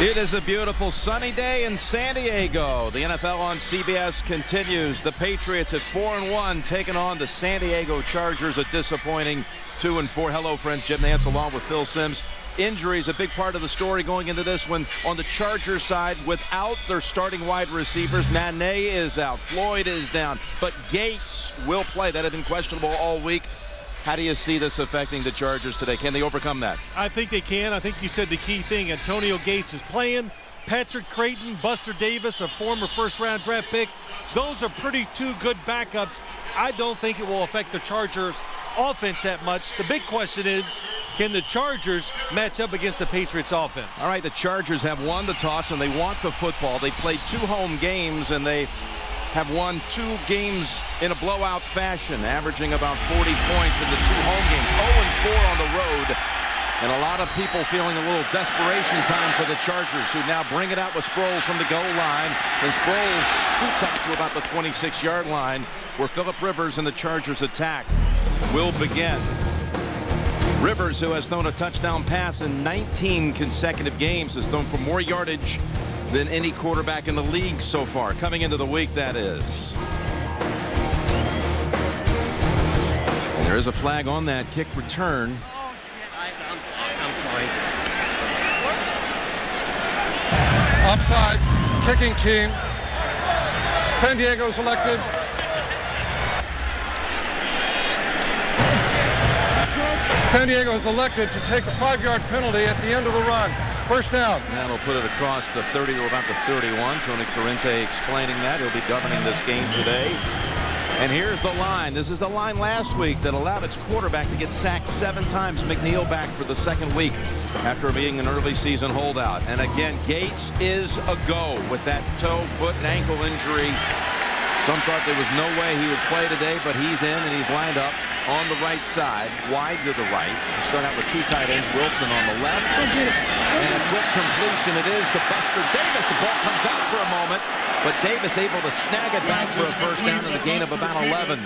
It is a beautiful sunny day in San Diego. The NFL on CBS continues. The Patriots at 4-1 taking on the San Diego Chargers, a disappointing 2-4. Hello, friends. Jim Nantz along with Phil Simms. Injuries a big part of the story going into this one. On the Chargers side, without their starting wide receivers, Nane is out, Floyd is down, but Gates will play. That had been questionable all week. How do you see this affecting the Chargers today? Can they overcome that? I think they can. I think you said the key thing. Antonio Gates is playing. Patrick Creighton, Buster Davis, a former first-round draft pick. Those are two good backups. I don't think it will affect the Chargers' offense that much. The big question is, can the Chargers match up against the Patriots' offense? All right, the Chargers have won the toss, and they want the football. They played 2 home games, and they have won 2 games in a blowout fashion, averaging about 40 points in the 2 home games. 0-4 on the road, and a lot of people feeling a little desperation time for the Chargers, who now bring it out with Sproles from the goal line. And Sproles scoots up to about the 26-yard line, where Phillip Rivers and the Chargers attack will begin. Rivers, who has thrown a touchdown pass in 19 consecutive games, has thrown for more yardage than any quarterback in the league so far, coming into the week, that is. And there is a flag on that kick return. Oh, shit. I'm sorry. Offside, kicking team. San Diego's elected. San Diego is elected to take a 5-yard penalty at the end of the run. First down. That'll put it across the 30 to about the 31. Tony Corrente explaining that. He'll be governing this game today. And here's the line. This is the line last week that allowed its quarterback to get sacked 7 times. McNeil back for the 2nd week after being an early season holdout. And again, Gates is a go with that toe, foot, and ankle injury. Some thought there was no way he would play today, but he's in and he's lined up on the right side, wide to the right. We'll start out with 2 tight ends, Wilson on the left. And a quick completion it is to Buster Davis. The ball comes out for a moment, but Davis able to snag it back for a first down and a gain of about 11.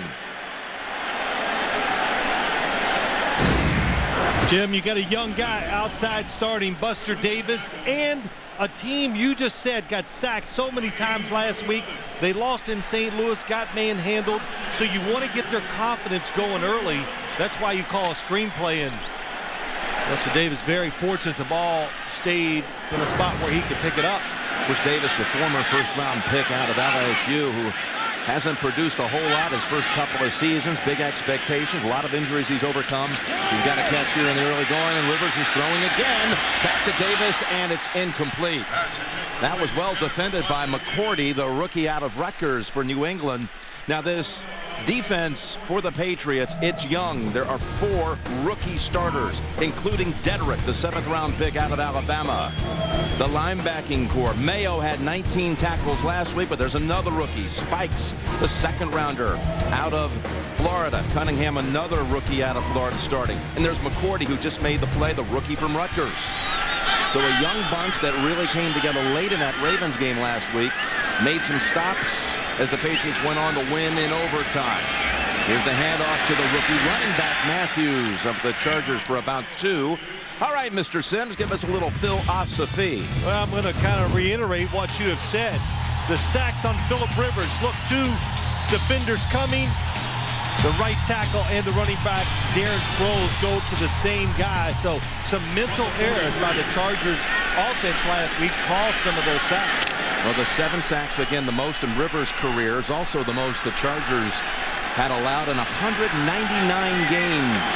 Jim, you got a young guy outside starting, Buster Davis, and a team you just said got sacked so many times last week. They lost in St. Louis, got manhandled, so you want to get their confidence going early. That's why you call a screen play, and Buster Davis very fortunate the ball stayed in a spot where he could pick it up. Of course, Davis, the former first-round pick out of LSU, who hasn't produced a whole lot his first couple of seasons. Big expectations, a lot of injuries he's overcome. He's got a catch here in the early going, and Rivers is throwing again. Back to Davis, and it's incomplete. That was well defended by McCourty, the rookie out of Rutgers for New England. Now this defense for the Patriots, it's young. There are 4 rookie starters, including Dedrick, the 7th-round pick out of Alabama. The linebacking core, Mayo had 19 tackles last week, but there's another rookie, Spikes, the 2nd-rounder out of Florida. Cunningham, another rookie out of Florida starting. And there's McCourty, who just made the play, the rookie from Rutgers. So a young bunch that really came together late in that Ravens game last week, made some stops as the Patriots went on to win in overtime. Here's the handoff to the rookie running back Matthews of the Chargers for about 2. All right, Mr. Simms, give us a little philosophy. Well, I'm going to kind of reiterate what you have said. The sacks on Phillip Rivers. Look, 2 defenders coming. The right tackle and the running back, Darren Sproles, go to the same guy. So some mental errors by the Chargers offense last week caused some of those sacks. Well, the 7 sacks, again, the most in Rivers' career, is also the most the Chargers had allowed in 199 games.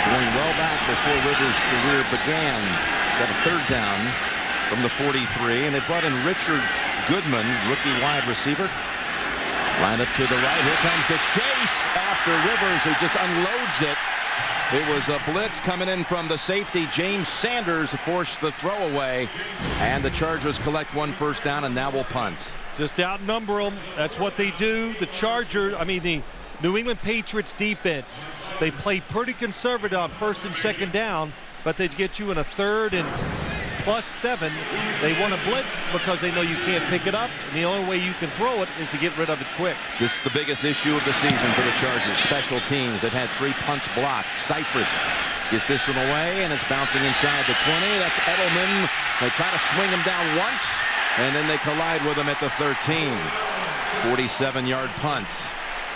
Going well back before Rivers' career began. He's got a 3rd down from the 43, and they brought in Richard Goodman, rookie wide receiver. Line up to the right. Here comes the chase after Rivers, who just unloads it. It was a blitz coming in from the safety. James Sanders forced the throwaway, and the Chargers collect 1 first down, and now will punt. Just outnumber them. That's what they do. The New England Patriots defense, they play pretty conservative on 1st and 2nd down, but they'd get you in a 3rd and +7. They want to blitz because they know you can't pick it up, and the only way you can throw it is to get rid of it quick. This is the biggest issue of the season for the Chargers. Special teams. They've had 3 punts blocked. Cypress gets this one away, and it's bouncing inside the 20. That's Edelman. They try to swing him down once, and then they collide with him at the 13. 47-yard punt.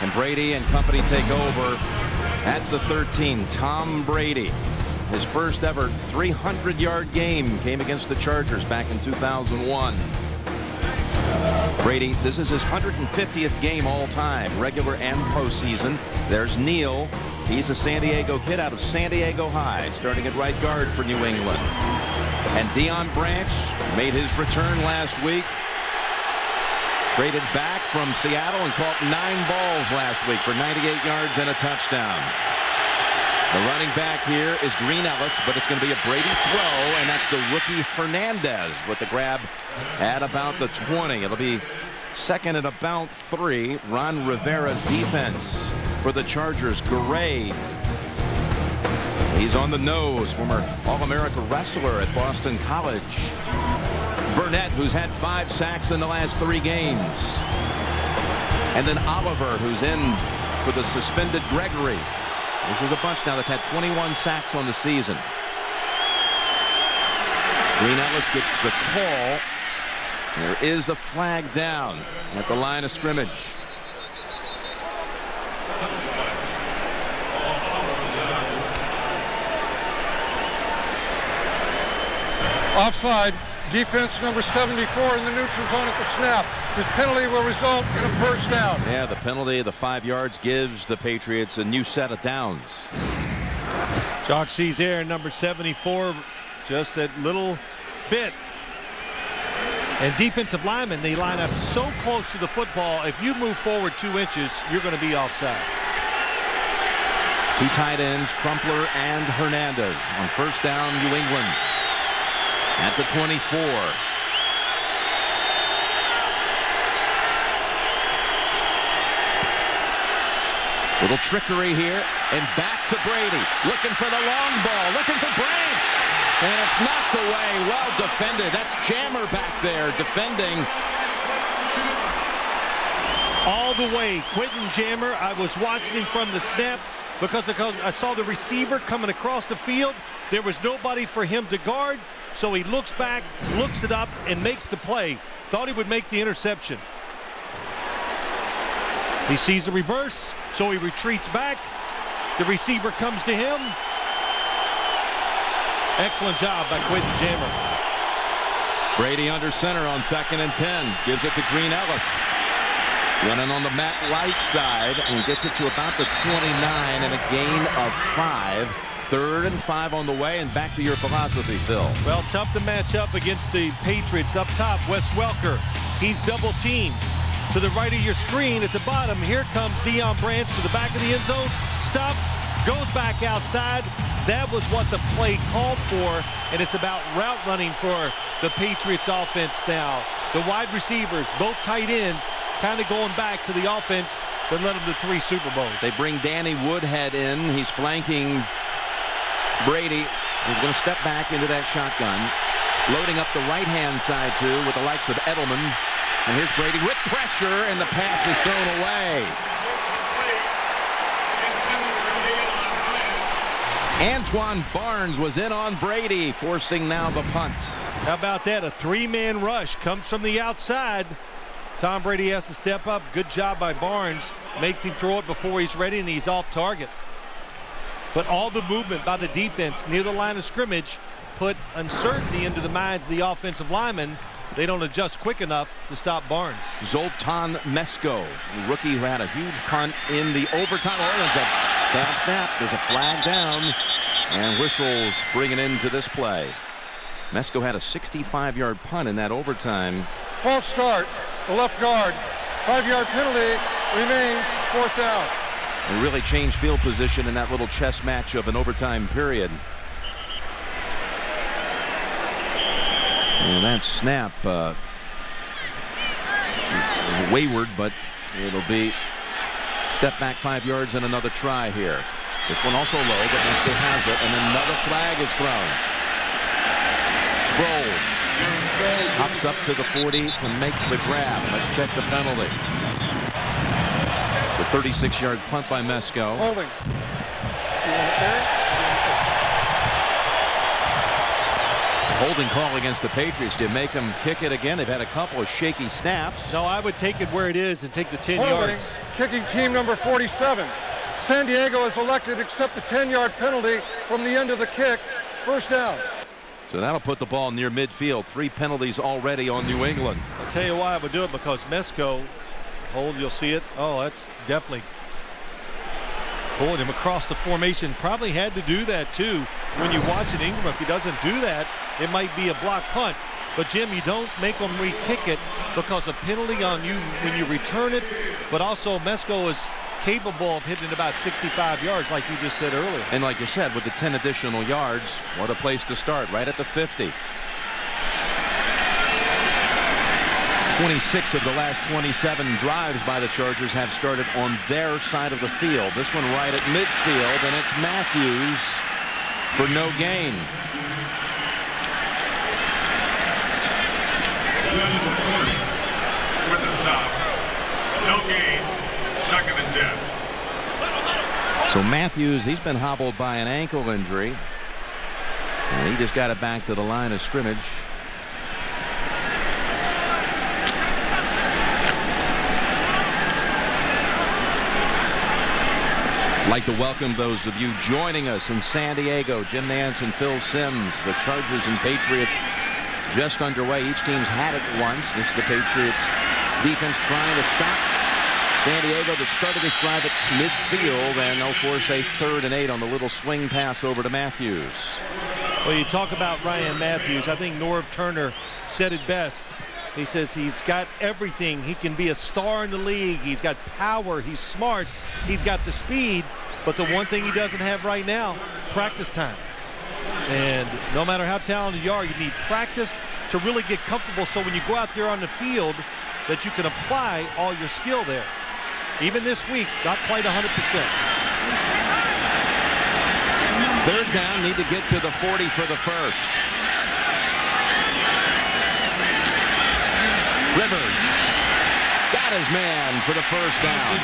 And Brady and company take over at the 13. Tom Brady, his first ever 300-yard game came against the Chargers back in 2001. Brady, this is his 150th game all time, regular and postseason. There's Neal. He's a San Diego kid out of San Diego High, starting at right guard for New England. And Deion Branch made his return last week. Traded back from Seattle and caught 9 balls last week for 98 yards and a touchdown. The running back here is Green Ellis, but it's going to be a Brady throw, and that's the rookie Hernandez with the grab at about the 20. It'll be second and about 3. Ron Rivera's defense for the Chargers. Garay. He's on the nose, former All-America wrestler at Boston College. Burnett, who's had 5 sacks in the last 3 games. And then Oliver, who's in for the suspended Gregory. This is a bunch now that's had 21 sacks on the season. Green Ellis gets the call. There is a flag down at the line of scrimmage. Offside. Defense number 74 in the neutral zone at the snap. This penalty will result in a first down. Yeah, the penalty, the 5 yards, gives the Patriots a new set of downs. Chalk sees air, number 74, just a little bit. And defensive linemen, they line up so close to the football. If you move forward 2 inches, you're going to be offsides. 2 tight ends, Crumpler and Hernandez on first down, New England. At the 24. Little trickery here, and back to Brady, looking for the long ball, looking for Branch, and it's knocked away. Well defended. That's Jammer back there defending. All the way, Quentin Jammer. I was watching him from the snap because I saw the receiver coming across the field. There was nobody for him to guard. So he looks back, looks it up, and makes the play. Thought he would make the interception. He sees the reverse, so he retreats back. The receiver comes to him. Excellent job by Quentin Jammer. Brady under center on 2nd and 10. Gives it to Green Ellis. Running on the Matt Light side, and gets it to about the 29 and a gain of 5. 3rd and 5 on the way, and back to your philosophy, Phil. Well, tough to match up against the Patriots. Up top, Wes Welker. He's double teamed. To the right of your screen at the bottom, here comes Deion Branch to the back of the end zone. Stops, goes back outside. That was what the play called for, and it's about route running for the Patriots offense now. The wide receivers, both tight ends, kind of going back to the offense that led them to 3 Super Bowls. They bring Danny Woodhead in. He's flanking Brady. He's going to step back into that shotgun, loading up the right-hand side too with the likes of Edelman. And here's Brady with pressure, and the pass is thrown away. Antoine Barnes was in on Brady, forcing now the punt. How about that? A 3-man rush comes from the outside. Tom Brady has to step up. Good job by Barnes. Makes him throw it before he's ready, and he's off target. But all the movement by the defense near the line of scrimmage put uncertainty into the minds of the offensive linemen. They don't adjust quick enough to stop Barnes. Zoltan Mesko, the rookie who had a huge punt in the overtime. Oh, it's a bad snap. There's a flag down, and whistles bring it into this play. Mesko had a 65-yard punt in that overtime. False start. The left guard. 5-yard penalty. Remains 4th down. And really changed field position in that little chess matchup in overtime period. And that snap wayward, but it'll be step back 5 yards and another try here. This one also low, but he still has it, and another flag is thrown. Sproles Hops up to the 40 to make the grab. Let's check the penalty. The 36-yard punt by Mesco. Holding. Holding call against the Patriots. Do you make them kick it again? They've had a couple of shaky snaps. No, I would take it where it is and take the 10 Holding. yards. Kicking team number 47. San Diego has elected to accept the 10-yard penalty from the end of the kick. First down. So that'll put the ball near midfield. 3 penalties already on New England. I'll tell you why I would do it, because Mesco, hold, you'll see it. Oh, that's definitely pulling him across the formation. Probably had to do that too. When you watch it, Ingram, if he doesn't do that, it might be a block punt. But Jim, you don't make them re-kick it, because a penalty on you when you return it. But also Mesco is capable of hitting about 65 yards, like you just said earlier. And like you said, with the 10 additional yards, what a place to start, right at the 50. 26 of the last 27 drives by the Chargers have started on their side of the field. This one right at midfield, and it's Matthews for no gain. With the stop. No gain. Second and 10. So Matthews, he's been hobbled by an ankle injury. And he just got it back to the line of scrimmage. I'd like to welcome those of you joining us in San Diego. Jim Nantz and Phil Simms. The Chargers and Patriots just underway. Each team's had it once. This is the Patriots defense trying to stop San Diego that started this drive at midfield, and they'll force a 3rd and 8 on the little swing pass over to Matthews. Well, you talk about Ryan Matthews. I think Norv Turner said it best. He says he's got everything. He can be a star in the league. He's got power. He's smart. He's got the speed. But the one thing he doesn't have right now, practice time. And no matter how talented you are, you need practice to really get comfortable, so when you go out there on the field that you can apply all your skill there. Even this week, not quite 100%. 3rd down, need to get to the 40 for the first. Rivers got his man for the first down.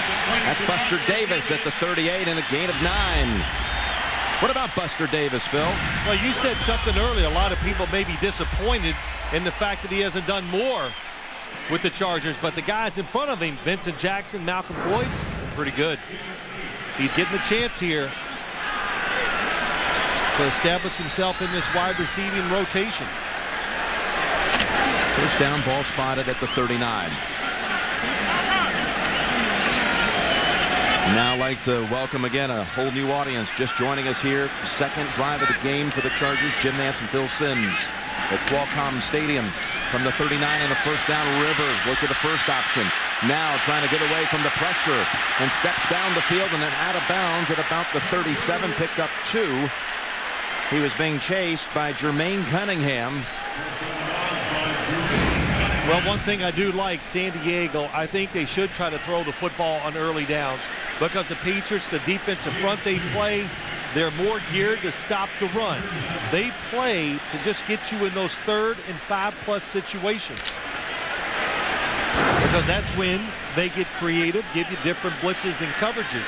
That's Buster Davis at the 38 and a gain of 9. What about Buster Davis, Phil? Well, you said something earlier. A lot of people may be disappointed in the fact that he hasn't done more with the Chargers, but the guys in front of him, Vincent Jackson, Malcolm Floyd, pretty good. He's getting a chance here to establish himself in this wide receiving rotation. First down, ball spotted at the 39. Now I'd like to welcome again a whole new audience just joining us here. Second drive of the game for the Chargers. Jim Nantz and Phil Simms at Qualcomm Stadium. From the 39 and a first down, Rivers looked at the first option. Now trying to get away from the pressure and steps down the field and then out of bounds at about the 37, picked up 2. He was being chased by Jermaine Cunningham. Well, one thing I do like, San Diego, I think they should try to throw the football on early downs, because the Patriots, the defensive front they play, they're more geared to stop the run. They play to just get you in those 3rd and 5+ situations, because that's when they get creative, give you different blitzes and coverages.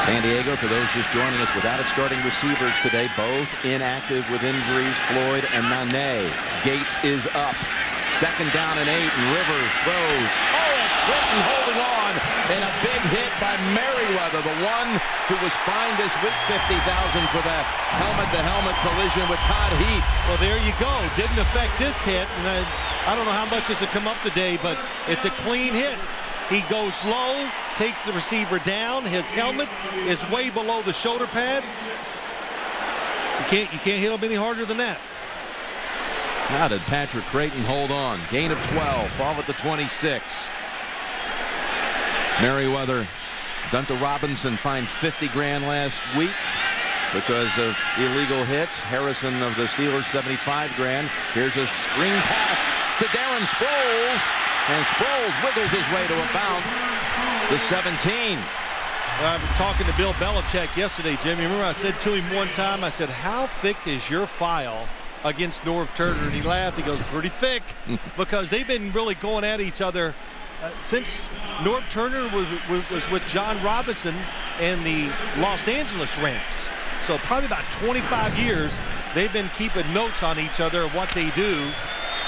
San Diego, for those just joining us, without its starting receivers today, both inactive with injuries, Floyd and Nane. Gates is up. 2nd down and 8, and Rivers throws. Oh, it's Clayton holding on, and a big hit by Merriweather, the one who was fined this week $50,000 for the helmet-to-helmet collision with Todd Heath. Well, there you go. Didn't affect this hit, and I don't know how much this has come up today, but it's a clean hit. He goes low, takes the receiver down. His helmet is way below the shoulder pad. You can't hit him any harder than that. How did Patrick Creighton hold on? Gain of 12. Ball at the 26. Merriweather, Dunta Robinson fined $50,000 last week because of illegal hits. Harrison of the Steelers, $75,000. Here's a screen pass to Darren Sproles. And Sproles wiggles his way to about the 17. I'm talking to Bill Belichick yesterday, Jim. You remember I said to him one time, I said, how thick is your file against Norv Turner, and he laughed. He goes, pretty thick, because they've been really going at each other since Norv Turner was with John Robinson and the Los Angeles Rams. So probably about 25 years they've been keeping notes on each other and what they do,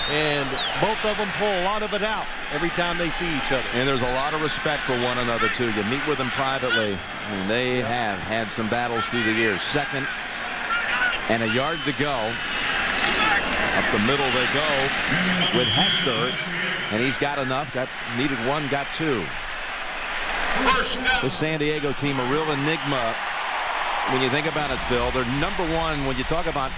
and both of them pull a lot of it out every time they see each other. And there's a lot of respect for one another too. You meet with them privately, and they have had some battles through the years. 2nd and a yard to go. Up the middle they go with Hester, and he's got enough. Needed 1, got 2. The San Diego team, a real enigma when you think about it, Phil. They're number 1 when you talk about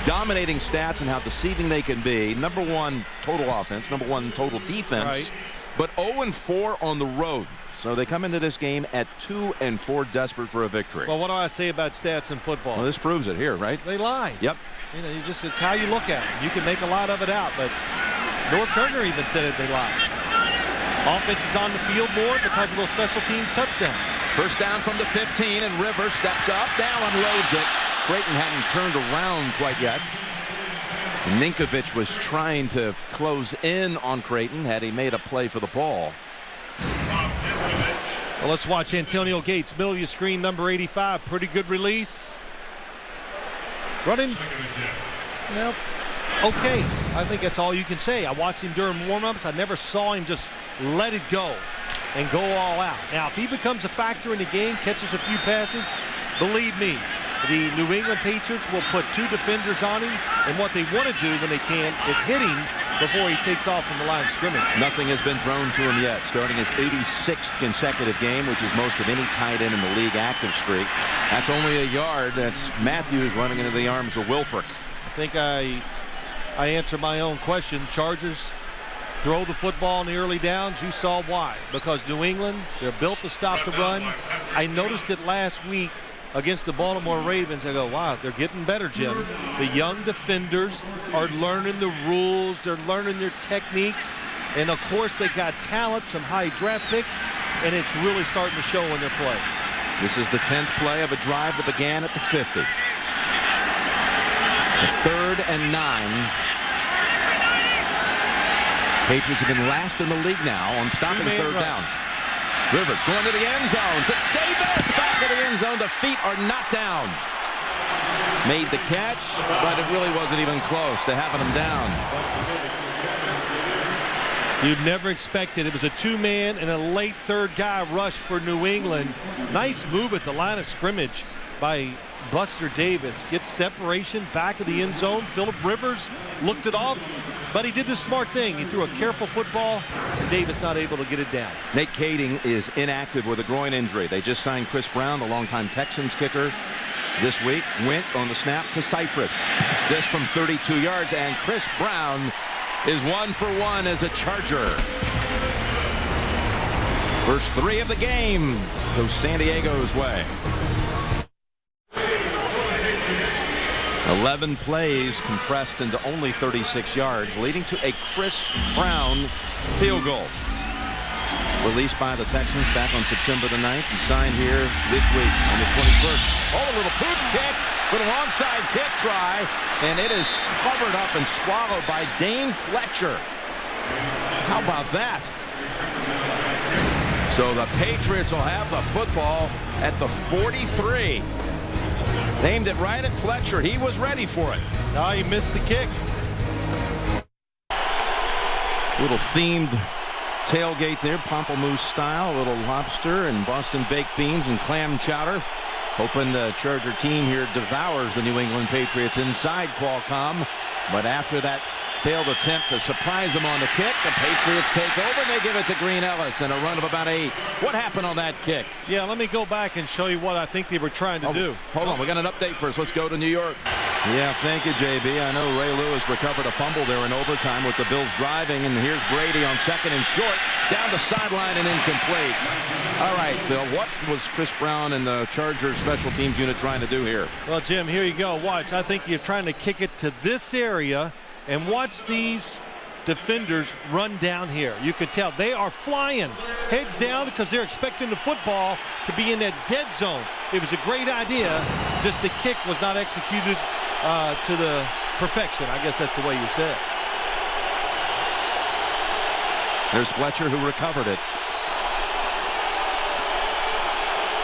dominating stats and how deceiving they can be. Number 1 total offense, number 1 total defense, right. But 0-4 on the road. So they come into this game at 2-4, desperate for a victory. Well, what do I say about stats in football? Well, this proves it here, right? They lie. Yep. You know, it's how you look at it. You can make a lot of it out, but Norv Turner even said it, they lie. Offense is on the field more because of those special teams touchdowns. First down from the 15, and Rivers steps up, now unloads it. Creighton hadn't turned around quite yet. Ninkovich was trying to close in on Creighton had he made a play for the ball. Well, let's watch Antonio Gates, middle of your screen, number 85. Pretty good release. Running. Well, okay. I think that's all you can say. I watched him during warm-ups. I never saw him just let it go and go all out. Now, if he becomes a factor in the game, catches a few passes, believe me, the New England Patriots will put 2 defenders on him, and what they want to do when they can is hit him before he takes off from the line of scrimmage. Nothing has been thrown to him yet, starting his 86th consecutive game, which is most of any tight end in the league active streak. That's only a yard. That's Matthews running into the arms of Wilfork. I think I answered my own question. Chargers throw the football in the early downs. You saw why. Because New England, they're built to stop the run. I noticed it last week against the Baltimore Ravens. I go, wow, they're getting better, Jim. The young defenders are learning the rules. They're learning their techniques. And, of course, they got talent, some high draft picks, and it's really starting to show in their play. This is the 10th play of a drive that began at the 50. It's a 3rd and 9. Patriots have been last in the league now on stopping third downs. Rivers going to the end zone to Davis, back of the end zone. The feet are not down. Made the catch, but it really wasn't even close to having him down. You'd never expected. It was a 2-man and a late 3rd guy rush for New England. Nice move at the line of scrimmage by Buster Davis. Gets separation back of the end zone. Phillip Rivers looked it off, but he did the smart thing. He threw a careful football, and Davis not able to get it down. Nate Kading is inactive with a groin injury. They just signed Chris Brown, the longtime Texans kicker, this week. Went on the snap to Cypress. This from 32 yards, and Chris Brown is 1 for 1 as a Charger. First 3 of the game goes San Diego's way. 11 plays compressed into only 36 yards, leading to a Chris Brown field goal. Released by the Texans back on September the 9th. He signed here this week on the 21st. Oh, a little pooch kick, but an onside kick try, and it is covered up and swallowed by Dane Fletcher. How about that? So the Patriots will have the football at the 43. Aimed it right at Fletcher. He was ready for it. No, he missed the kick. Little themed tailgate there, Pamplemousse style. A little lobster and Boston baked beans and clam chowder. Hoping the Charger team here devours the New England Patriots inside Qualcomm. But after that failed attempt to surprise them on the kick, the Patriots take over and they give it to Green Ellis in a run of about 8. What happened on that kick? Yeah, let me go back and show you what I think they were trying to do. Hold on, we got an update first. Let's go to New York. Yeah, thank you, JB. I know Ray Lewis recovered a fumble there in overtime with the Bills driving, and here's Brady on 2nd and short, down the sideline and incomplete. All right, Phil, what was Chris Brown and the Chargers special teams unit trying to do here? Well, Jim, here you go. Watch. I think you're trying to kick it to this area, and watch these defenders run down here. You can tell they are flying heads down because they're expecting the football to be in that dead zone. It was a great idea, just the kick was not executed to the perfection. I guess that's the way you say it. There's Fletcher, who recovered it.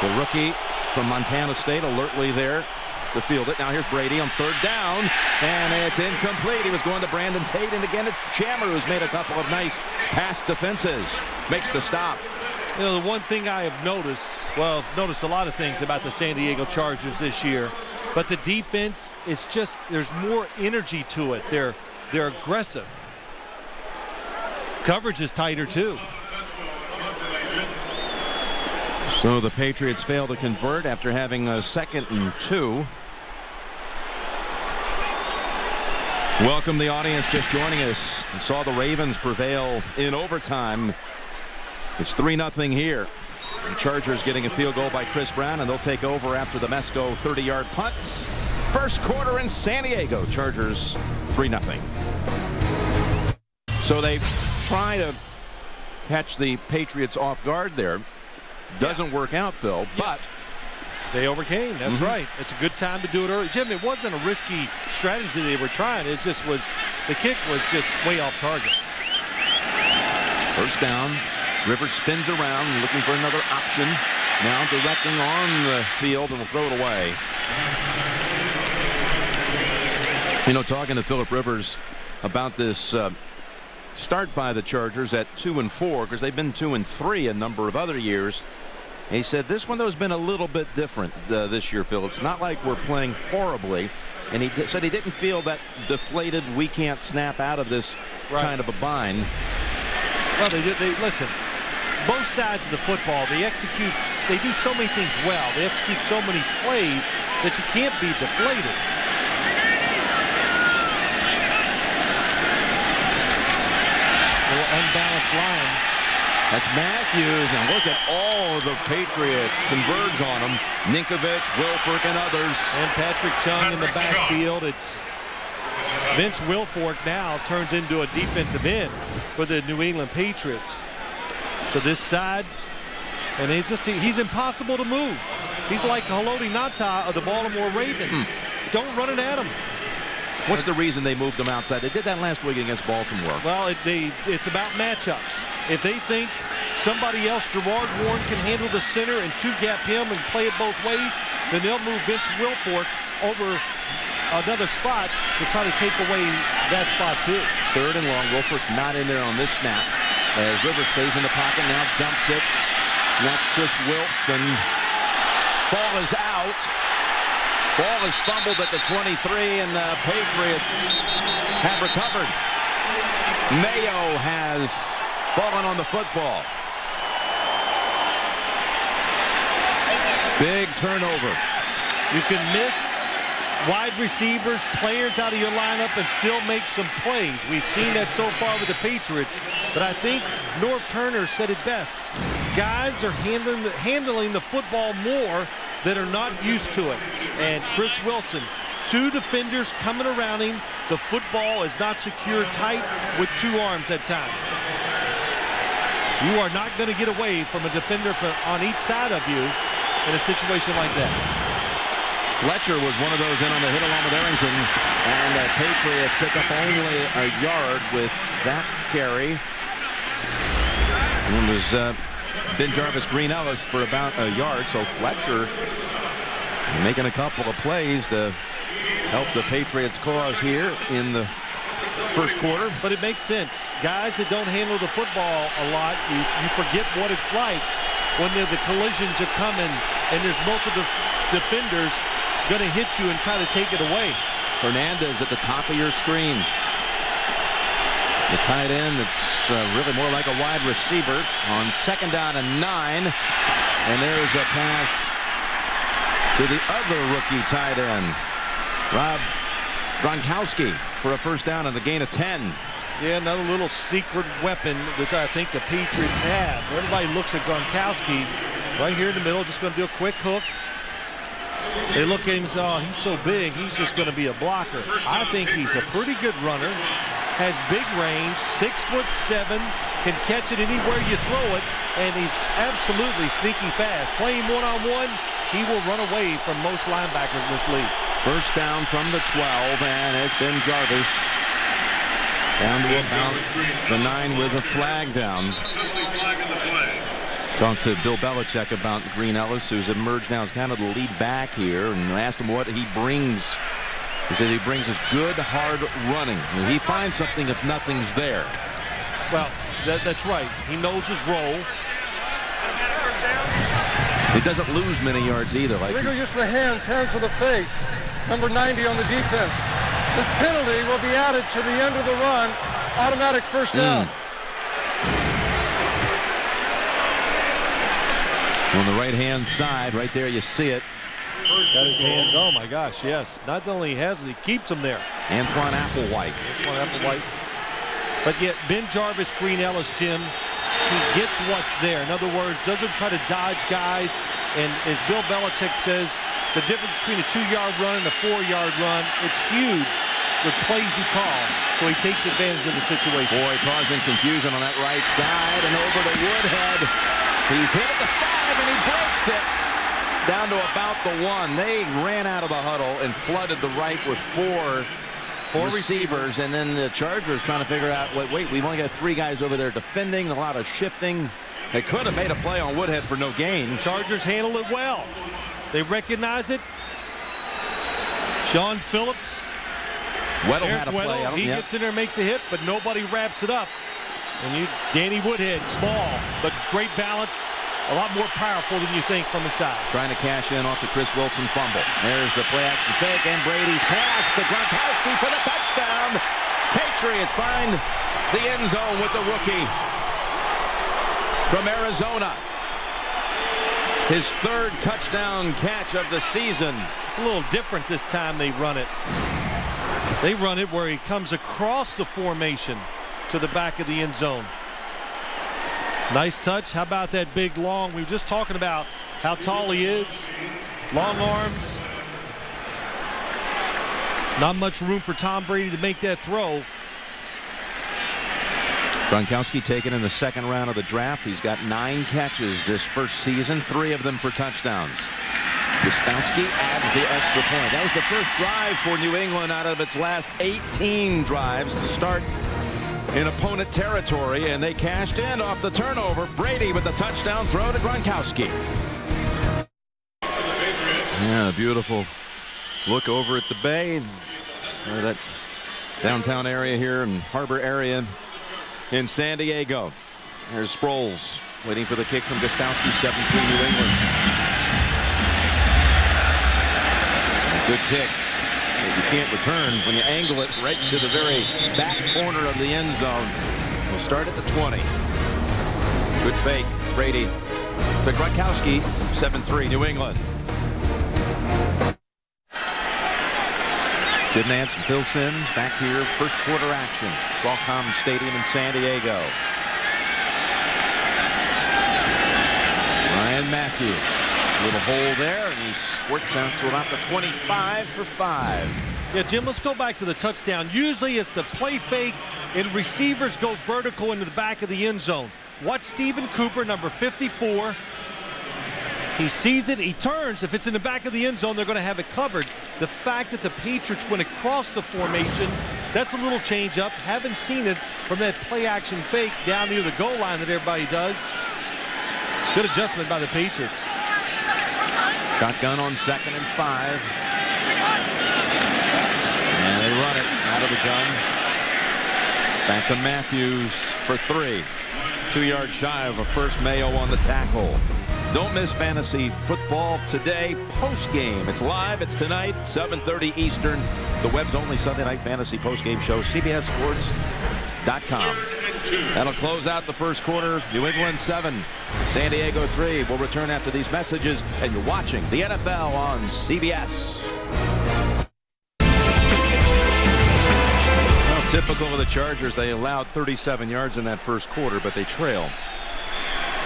The rookie from Montana State alertly there to field it. Now here's Brady on third down, and it's incomplete. He was going to Brandon Tate, and again it's Chammer, who's made a couple of nice pass defenses. Makes the stop. You know, the one thing I have noticed, well, I've noticed a lot of things about the San Diego Chargers this year, but the defense is just, there's more energy to it. They're aggressive. Coverage is tighter too. So the Patriots fail to convert after having a 2nd and 2. Welcome the audience just joining us. We saw the Ravens prevail in overtime. It's 3-0 here. The Chargers getting a field goal by Chris Brown, and they'll take over after the Mesco 30-yard punt. First quarter in San Diego. Chargers 3-0. So they try to catch the Patriots off guard there. Doesn't work out, Phil, but they overcame. That's right. It's a good time to do it early. Jim, it wasn't a risky strategy they were trying. It just was, the kick was just way off target. First down. Rivers spins around looking for another option. Now directing on the field, and will throw it away. You know, talking to Phillip Rivers about this start by the Chargers at 2-4, because they've been 2-3 a number of other years. He said this one, though, has been a little bit different this year, Phil. It's not like we're playing horribly. And he said he didn't feel that deflated, we can't snap out of this kind of a bind. Well, they listen, both sides of the football, they do so many things well. They execute so many plays that you can't be deflated. A little unbalanced line. That's Matthews, and look at all of the Patriots converge on him. Ninkovich, Wilfork, and others. And Patrick Chung in the backfield. It's Vince Wilfork now turns into a defensive end for the New England Patriots. To this side, and he's impossible to move. He's like Haloti Ngata of the Baltimore Ravens. Don't run it at him. What's the reason they moved him outside? They did that last week against Baltimore. Well, it's about matchups. If they think somebody else, Gerard Warren, can handle the center and two-gap him and play it both ways, then they'll move Vince Wilfork over another spot to try to take away that spot too. Third and long. Wilfork's not in there on this snap. As Rivers stays in the pocket, now dumps it. And that's Chris Wilson. Ball is out. Ball is fumbled at the 23, and the Patriots have recovered. Mayo has fallen on the football. Big turnover. You can miss wide receivers, players out of your lineup, and still make some plays. We've seen that so far with the Patriots, but I think Norv Turner said it best. Guys are handling the football more that are not used to it. And Chris Wilson, two defenders coming around him. The football is not secured tight with two arms at time. You are not going to get away from a defender on each side of you in a situation like that. Fletcher was one of those in on the hit along with Arrington, and the Patriots pick up only a yard with that carry. And it was Ben Jarvis Green Ellis for about a yard, so Fletcher making a couple of plays to help the Patriots' cause here in the first quarter. But it makes sense. Guys that don't handle the football a lot, you forget what it's like when the collisions are coming and there's multiple defenders going to hit you and try to take it away. Hernandez at the top of your screen. The tight end that's really more like a wide receiver on 2nd down and 9. And there's a pass to the other rookie tight end, Rob Gronkowski, for a first down and the gain of 10. Yeah, another little secret weapon that I think the Patriots have. Everybody looks at Gronkowski right here in the middle, just going to do a quick hook. They look at him and say, oh, he's so big, he's just going to be a blocker. I think he's a pretty good runner, has big range, 6'7", can catch it anywhere you throw it, and he's absolutely sneaky fast. Playing one-on-one, he will run away from most linebackers in this league. First down from the 12, and it's Ben Jarvis down to about the 9 with a flag down. Talked to Bill Belichick about Green Ellis, who's emerged now as kind of the lead back here, and asked him what he brings. He said he brings us good, hard running. And he finds something if nothing's there. Well, that's right. He knows his role. He doesn't lose many yards either. Illegal use of the hands to the face. Number 90 on the defense. This penalty will be added to the end of the run. Automatic first down. On the right-hand side, right there, you see it. Got his hands. Oh my gosh, yes. Not only has it, he keeps them there. Antoine Applewhite. But yet, Ben Jarvis, Green Ellis, Jim, he gets what's there. In other words, doesn't try to dodge guys. And as Bill Belichick says, the difference between a 2-yard run and a 4-yard run, it's huge with plays you call. So he takes advantage of the situation. Boy, causing confusion on that right side and over to Woodhead. He's hit at the 5 and he breaks it down to about the 1. They ran out of the huddle and flooded the right with four receivers, and then the Chargers trying to figure out, wait, we've only got 3 guys over there defending, a lot of shifting. They could have made a play on Woodhead for no gain. Chargers handle it well. They recognize it. Sean Phillips. Weddle had a play on him. He gets in there, makes a hit, but nobody wraps it up. And Danny Woodhead, small, but great balance. A lot more powerful than you think from his size. Trying to cash in off the Chris Wilson fumble. There's the play action fake, and Brady's pass to Gronkowski for the touchdown. Patriots find the end zone with the rookie from Arizona. His 3rd touchdown catch of the season. It's a little different this time they run it. They run it where he comes across the formation to the back of the end zone. Nice touch. How about that big long? We were just talking about how tall he is. Long arms. Not much room for Tom Brady to make that throw. Gronkowski taken in the 2nd round of the draft. He's got 9 catches this first season, 3 of them for touchdowns. Gronkowski adds the extra point. That was the first drive for New England out of its last 18 drives to start in opponent territory, and they cashed in off the turnover. Brady with the touchdown throw to Gronkowski. Yeah, beautiful look over at the bay. That downtown area here and harbor area in San Diego. There's Sproles waiting for the kick from Gostowski. 7-3 New England. Good kick. You can't return when you angle it right to the very back corner of the end zone. We'll start at the 20. Good fake. Brady to Gronkowski. 7-3 New England. Jim Nance and Phil Simms back here. First quarter action. Qualcomm Stadium in San Diego. Ryan Matthews. Little hole there, and he squirts out to about the 25 for 5. Yeah, Jim, let's go back to the touchdown. Usually it's the play fake and receivers go vertical into the back of the end zone. Watch Stephen Cooper, number 54. He sees it, he turns. If it's in the back of the end zone, they're going to have it covered. The fact that the Patriots went across the formation, that's a little change up. Haven't seen it from that play action fake down near the goal line that everybody does. Good adjustment by the Patriots. Shotgun on 2nd and 5. And they run it out of the gun. Back to Matthews for 3. 2 yards shy of a first. Mayo on the tackle. Don't miss fantasy football today. Post-game. It's live. It's tonight, 7:30 Eastern. The web's only Sunday night fantasy post-game show, CBSSports.com. That'll close out the first quarter. New England 7, San Diego 3. We'll return after these messages, and you're watching the NFL on CBS. Well, typical of the Chargers, they allowed 37 yards in that first quarter, but they trail.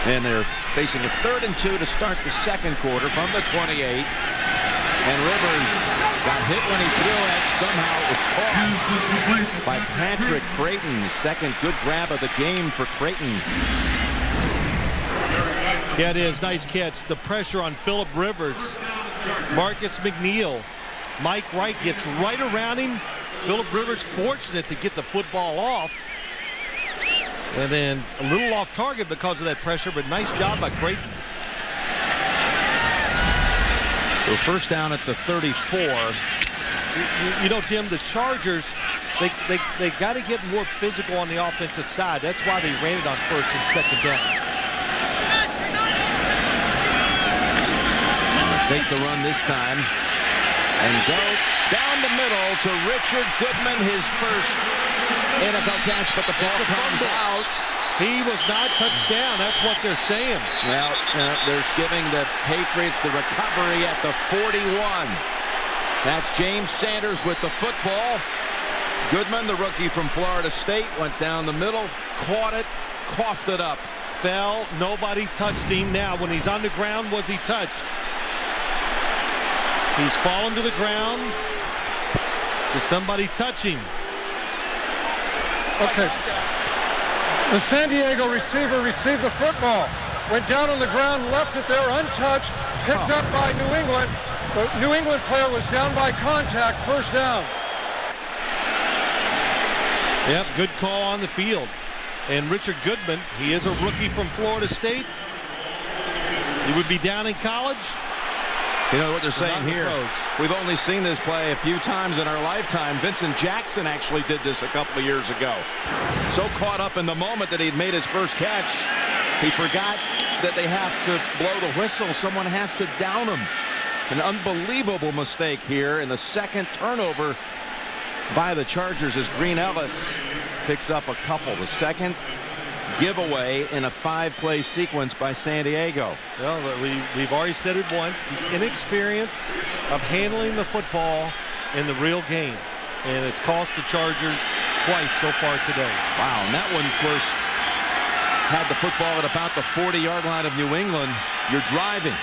And they're facing a 3rd and 2 to start the second quarter from the 28. And Rivers got hit when he threw it. Somehow it was caught by Patrick Creighton. Second good grab of the game for Creighton. Yeah, it is. Nice catch. The pressure on Phillip Rivers. Marcus McNeil Mike Wright gets right around him. Phillip Rivers fortunate to get the football off. And then a little off target because of that pressure, but nice job by Creighton. So first down at the 34. You know, Jim, the Chargers, they got to get more physical on the offensive side. That's why they ran it on first and second down. Fake the run this time and go down the middle to Richard Goodman, his first NFL catch, but the ball comes out. He was not touched down. That's what they're saying. Well, they're giving the Patriots the recovery at the 41. That's James Sanders with the football. Goodman, the rookie from Florida State, went down the middle, caught it, coughed it up. Fell. Nobody touched him. Now, when he's on the ground, was he touched? He's fallen to the ground. Does somebody touch him? Okay. The San Diego receiver received the football, went down on the ground, left it there untouched, picked up by New England. The New England player was down by contact, first down. Yep, good call on the field. And Richard Goodman, he is a rookie from Florida State. He would be down in college. You know what they're saying here? We've only seen this play a few times in our lifetime. Vincent Jackson actually did this a couple of years ago. So caught up in the moment that he'd made his first catch, he forgot that they have to blow the whistle. Someone has to down him. An unbelievable mistake here in the second turnover by the Chargers as Green Ellis picks up a couple. The second giveaway in a 5-play sequence by San Diego. Well, we've already said it once, the inexperience of handling the football in the real game. And it's cost the Chargers twice so far today. Wow, and that one, of course, had the football at about the 40-yard line of New England. You're driving.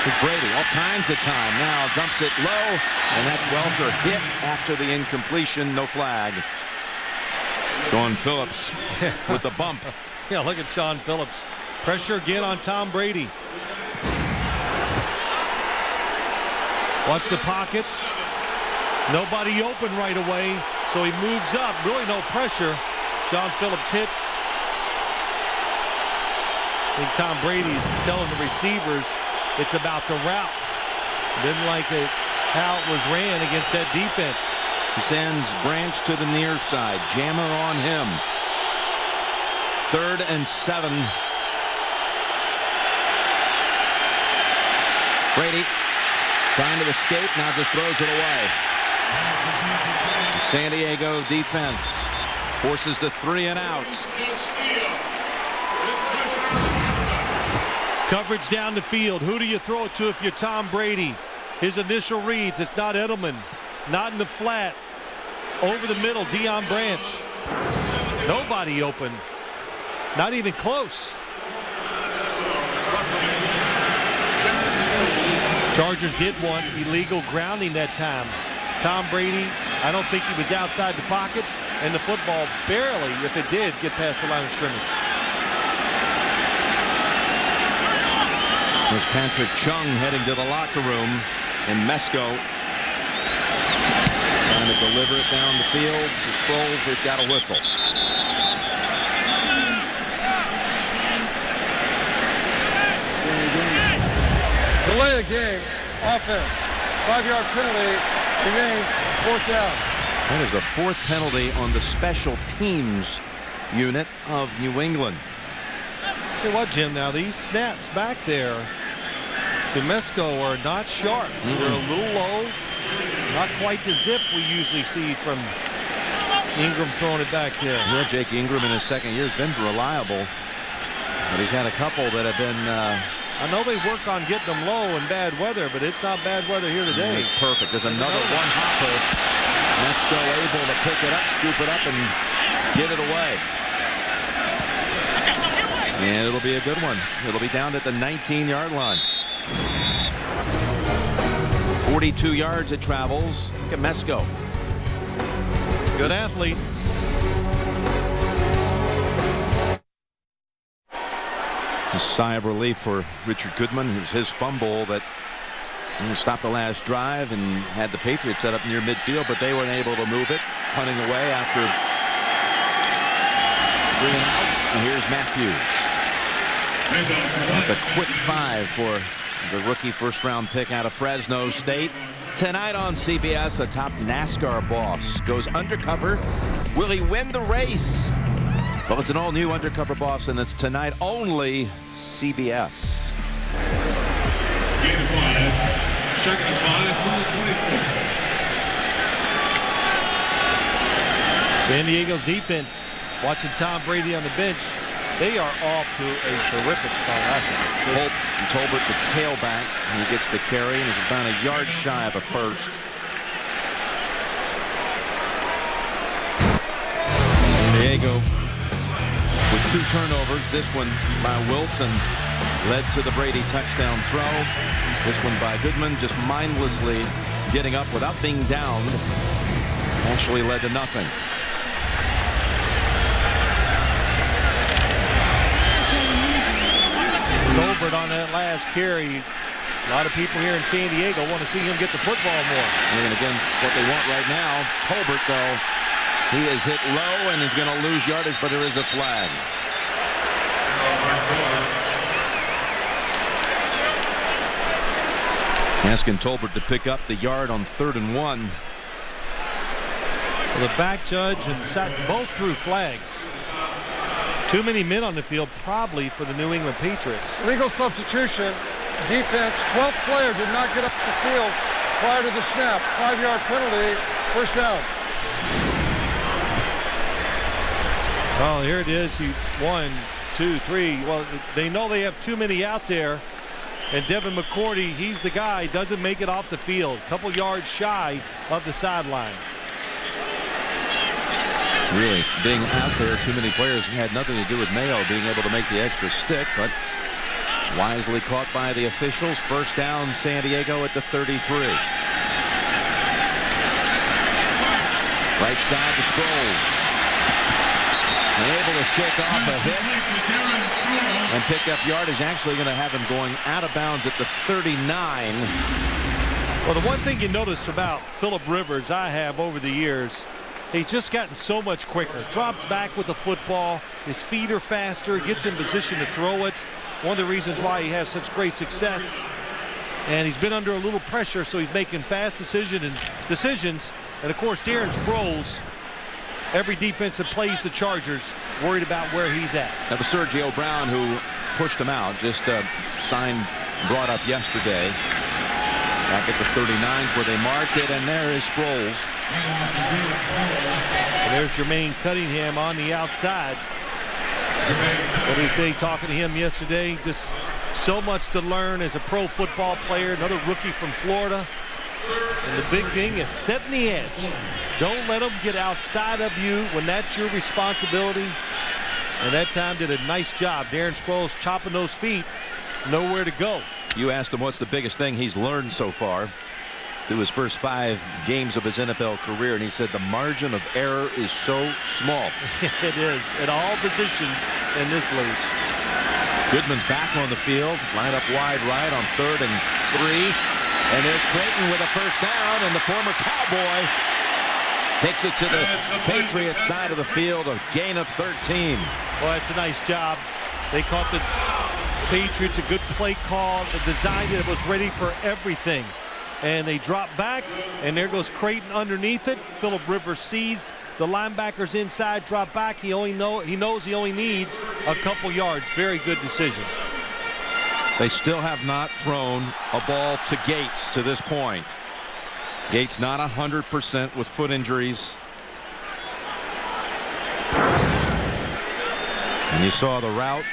Here's Brady, all kinds of time. Now dumps it low, and that's Welker hit after the incompletion. No flag. Sean Phillips with the bump. Yeah, look at Sean Phillips. Pressure again on Tom Brady. Watch the pocket. Nobody open right away, so he moves up. Really no pressure. Sean Phillips hits. I think Tom Brady's telling the receivers it's about the route. Didn't like it how it was ran against that defense. He sends Branch to the near side. Jammer on him. 3rd and 7. Brady trying to escape. Now just throws it away. The San Diego defense forces the 3 and out. Coverage down the field. Who do you throw it to if you're Tom Brady? His initial reads. It's not Edelman. Not in the flat. Over the middle, Deion Branch. Nobody open. Not even close. Chargers did want illegal grounding that time. Tom Brady, I don't think he was outside the pocket, and the football barely, if it did, get past the line of scrimmage. There's Patrick Chung heading to the locker room, and Mesco trying to deliver it down the field to Sproles. They've got a whistle. Delay a game, offense. 5-yard penalty remains, 4th down. That is the 4th penalty on the special teams unit of New England. Hey, what, Jim? Now these snaps back there to Mesco are not sharp. They're a little low. Not quite the zip we usually see from Ingram throwing it back there. Yeah, Jake Ingram in his second year has been reliable, but he's had a couple that have been. I know they work on getting them low in bad weather, but it's not bad weather here today. It's perfect. There's another one-hopper. Mesco able to pick it up, scoop it up, and get it away. And it'll be a good one. It'll be down at the 19-yard line. 42 yards it travels. Look at Mesco. Good athlete. A sigh of relief for Richard Goodman. It was his fumble that He stopped the last drive and had the Patriots set up near midfield, but they weren't able to move it. Punting away after 3 and out. And here's Matthews. That's a quick 5 for the rookie first-round pick out of Fresno State. Tonight on CBS, a top NASCAR boss goes undercover. Will he win the race? Well, it's an all-new undercover boss, and it's tonight only CBS. Gain of 5. Second and 5 from the 24. San Diego's defense, watching Tom Brady on the bench, they are off to a terrific start, I think. Tolbert, the tailback, who gets the carry and is about a yard shy of a first. San Diego with 2 turnovers. This one by Wilson led to the Brady touchdown throw. This one by Goodman, just mindlessly getting up without being downed. Actually led to nothing. Tolbert on that last carry. A lot of people here in San Diego want to see him get the football more. And again, what they want right now, Tolbert, though, he is hit low and he's going to lose yardage, but there is a flag. Asking Tolbert to pick up the yard on 3rd and 1. Well, the back judge and Sack both threw flags. Too many men on the field, probably for the New England Patriots. Legal substitution. Defense, 12th player did not get up the field prior to the snap. 5-yard penalty, first down. Well, here it is. 1, 2, 3. Well, they know they have too many out there. And Devin McCourty, he's the guy, doesn't make it off the field. A couple yards shy of the sideline. Really, being out there, too many players had nothing to do with Mayo being able to make the extra stick, but wisely caught by the officials. First down, San Diego at the 33. Right side to Sproles. Able to shake off a hit and pick up yardage. Actually going to have him going out of bounds at the 39. Well, the one thing you notice about Phillip Rivers I have over the years, he's just gotten so much quicker. Drops back with the football. His feet are faster. Gets in position to throw it. One of the reasons why he has such great success. And he's been under a little pressure, so he's making fast decisions. And, of course, Darren Sproles, every defense that plays the Chargers, worried about where he's at. That was Sergio Brown who pushed him out. Just sign brought up yesterday. Back at the 39s where they marked it, and there is Sproles. And there's Jermaine Cunningham on the outside. What did he say talking to him yesterday? Just so much to learn as a pro football player, another rookie from Florida. And the big thing is setting the edge. Don't let them get outside of you when that's your responsibility. And that time did a nice job. Darren Sproles chopping those feet, nowhere to go. You asked him what's the biggest thing he's learned so far through his first 5 games of his NFL career, and he said the margin of error is so small. It is at all positions in this league. Goodman's back on the field, line up wide right on 3rd and 3. And there's Creighton with a first down, and the former Cowboy takes it to the Patriots side of the field, a gain of 13. Well, that's a nice job. They caught the Patriots, a good play call, the design that was ready for everything. And they drop back, and there goes Creighton underneath it. Phillip Rivers sees the linebackers inside, drop back. He knows he only needs a couple yards. Very good decision. They still have not thrown a ball to Gates to this point. Gates not 100% with foot injuries. And you saw the route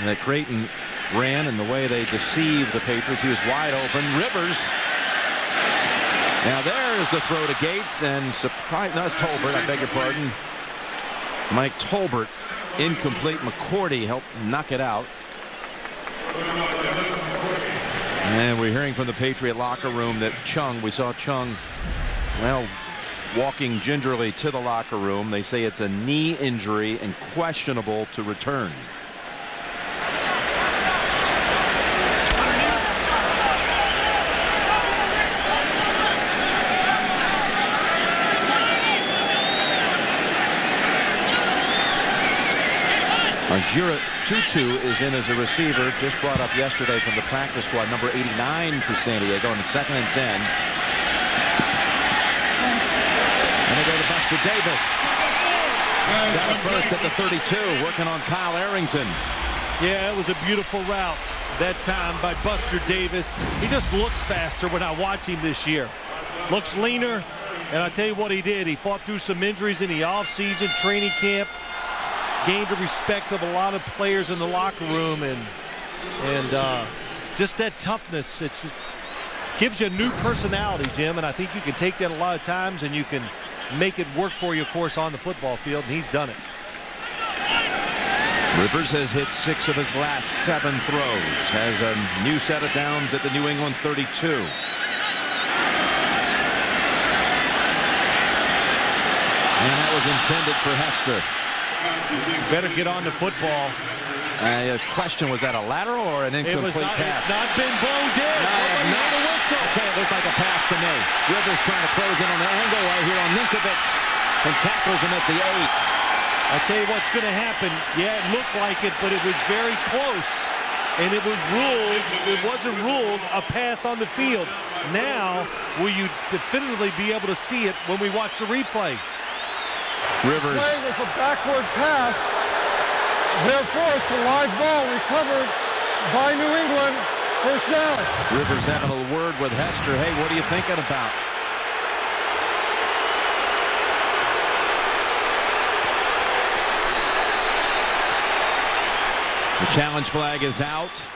that Creighton ran and the way they deceived the Patriots. He was wide open. Rivers. Now there's the throw to Gates, and surprise, no, it's Tolbert, I beg your pardon. Mike Tolbert, incomplete. McCourty helped knock it out. And we're hearing from the Patriot locker room that we saw Chung, well, walking gingerly to the locker room. They say it's a knee injury and questionable to return. Ajira Tutu is in as a receiver, just brought up yesterday from the practice squad, number 89 for San Diego, in the 2nd and 10. And they go to Buster Davis. Got it first at the 32, working on Kyle Arrington. Yeah, it was a beautiful route that time by Buster Davis. He just looks faster when I watch him this year. Looks leaner, and I tell you what he did. He fought through some injuries in the offseason, training camp, gained the respect of a lot of players in the locker room, and just that toughness. It gives you a new personality, Jim, and I think you can take that a lot of times and you can make it work for you, of course, on the football field, and he's done it. Rivers has hit 6 of his last 7 throws. Has a new set of downs at the New England 32. And that was intended for Hester. Better get on the football. His question, was that a lateral or an incomplete pass? It's not been blown dead. No, whistle. I'll tell you, it looked like a pass to me. Rivers trying to close in on the angle right here on Ninkovich and tackles him at the 8. I'll tell you what's going to happen. Yeah, it looked like it, but it was very close. And it wasn't ruled a pass on the field. Now, will you definitively be able to see it when we watch the replay? Rivers. The play was a backward pass. Therefore, it's a live ball recovered by New England. First down. Rivers having a word with Hester. Hey, what are you thinking about? The challenge flag is out.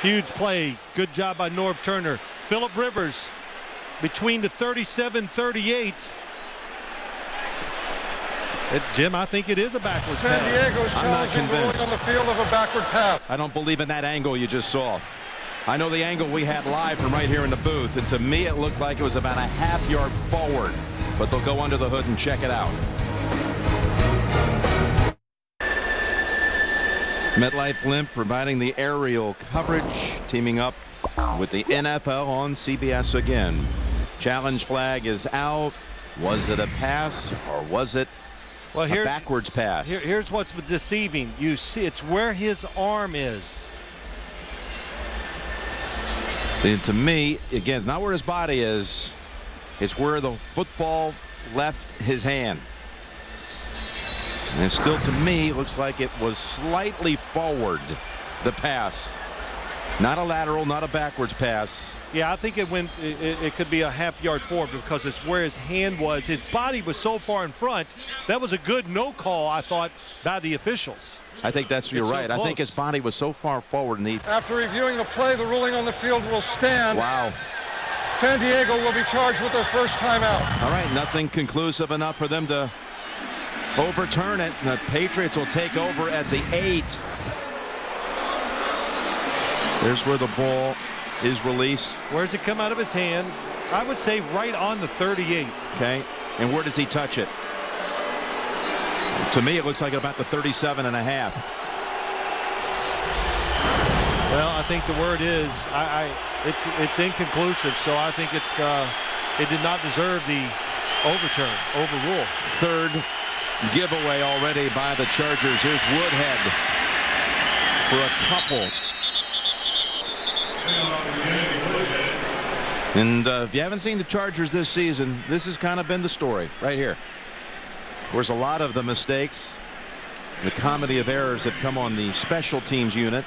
Huge play. Good job by Norv Turner. Phillip Rivers between the 37-38. Jim, I think it is a backwards San pass. Diego's challenging going on the field of a backward pass. I don't believe in that angle you just saw. I know the angle we had live from right here in the booth, and to me it looked like it was about a half-yard forward. But they'll go under the hood and check it out. MetLife Blimp providing the aerial coverage, teaming up with the NFL on CBS again. Challenge flag is out. Was it a pass or was it a backwards pass? Here's what's deceiving. You see, it's where his arm is. See, to me, again, it's not where his body is. It's where the football left his hand. And still, to me, looks like it was slightly forward, the pass. Not a lateral, not a backwards pass. Yeah, I think it could be a half-yard forward because it's where his hand was. His body was so far in front. That was a good no call, I thought, by the officials. I think you're right. So I think his body was so far forward. And After reviewing the play, the ruling on the field will stand. Wow. San Diego will be charged with their first timeout. All right, nothing conclusive enough for them to overturn it. The Patriots will take over at the 8. There's where the ball is released. Where does it come out of his hand? I would say right on the 38. Okay, and where does he touch it? To me, it looks like about the 37 and a half. Well, I think the word is it's inconclusive, so I think it did not deserve the overrule. Third giveaway already by the Chargers. Here's Woodhead for a couple. And if you haven't seen the Chargers this season, this has kind of been the story right here. Of course, a lot of the mistakes, the comedy of errors have come on the special teams unit.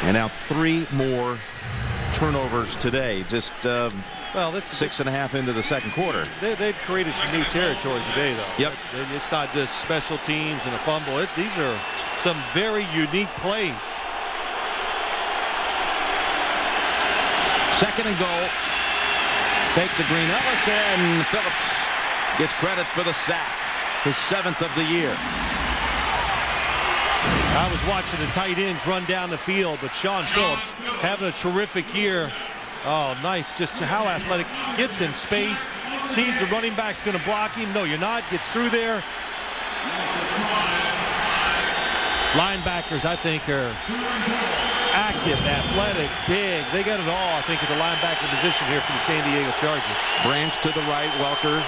And now 3 more turnovers today. Just well, this 6.5 into the second quarter. They've created some new territory today, though. Yep. It's not just special teams and a fumble. These are some very unique plays. Second and goal. Fake to Green Ellis, and Phillips gets credit for the sack. His 7th of the year. I was watching the tight ends run down the field, but Sean Phillips having a terrific year. Oh, nice. Just how athletic. Gets in space. Sees the running back's going to block him. No, you're not. Gets through there. Linebackers, I think, are active, athletic, big. They got it all, I think, at the linebacker position here for the San Diego Chargers. Branch to the right, Welker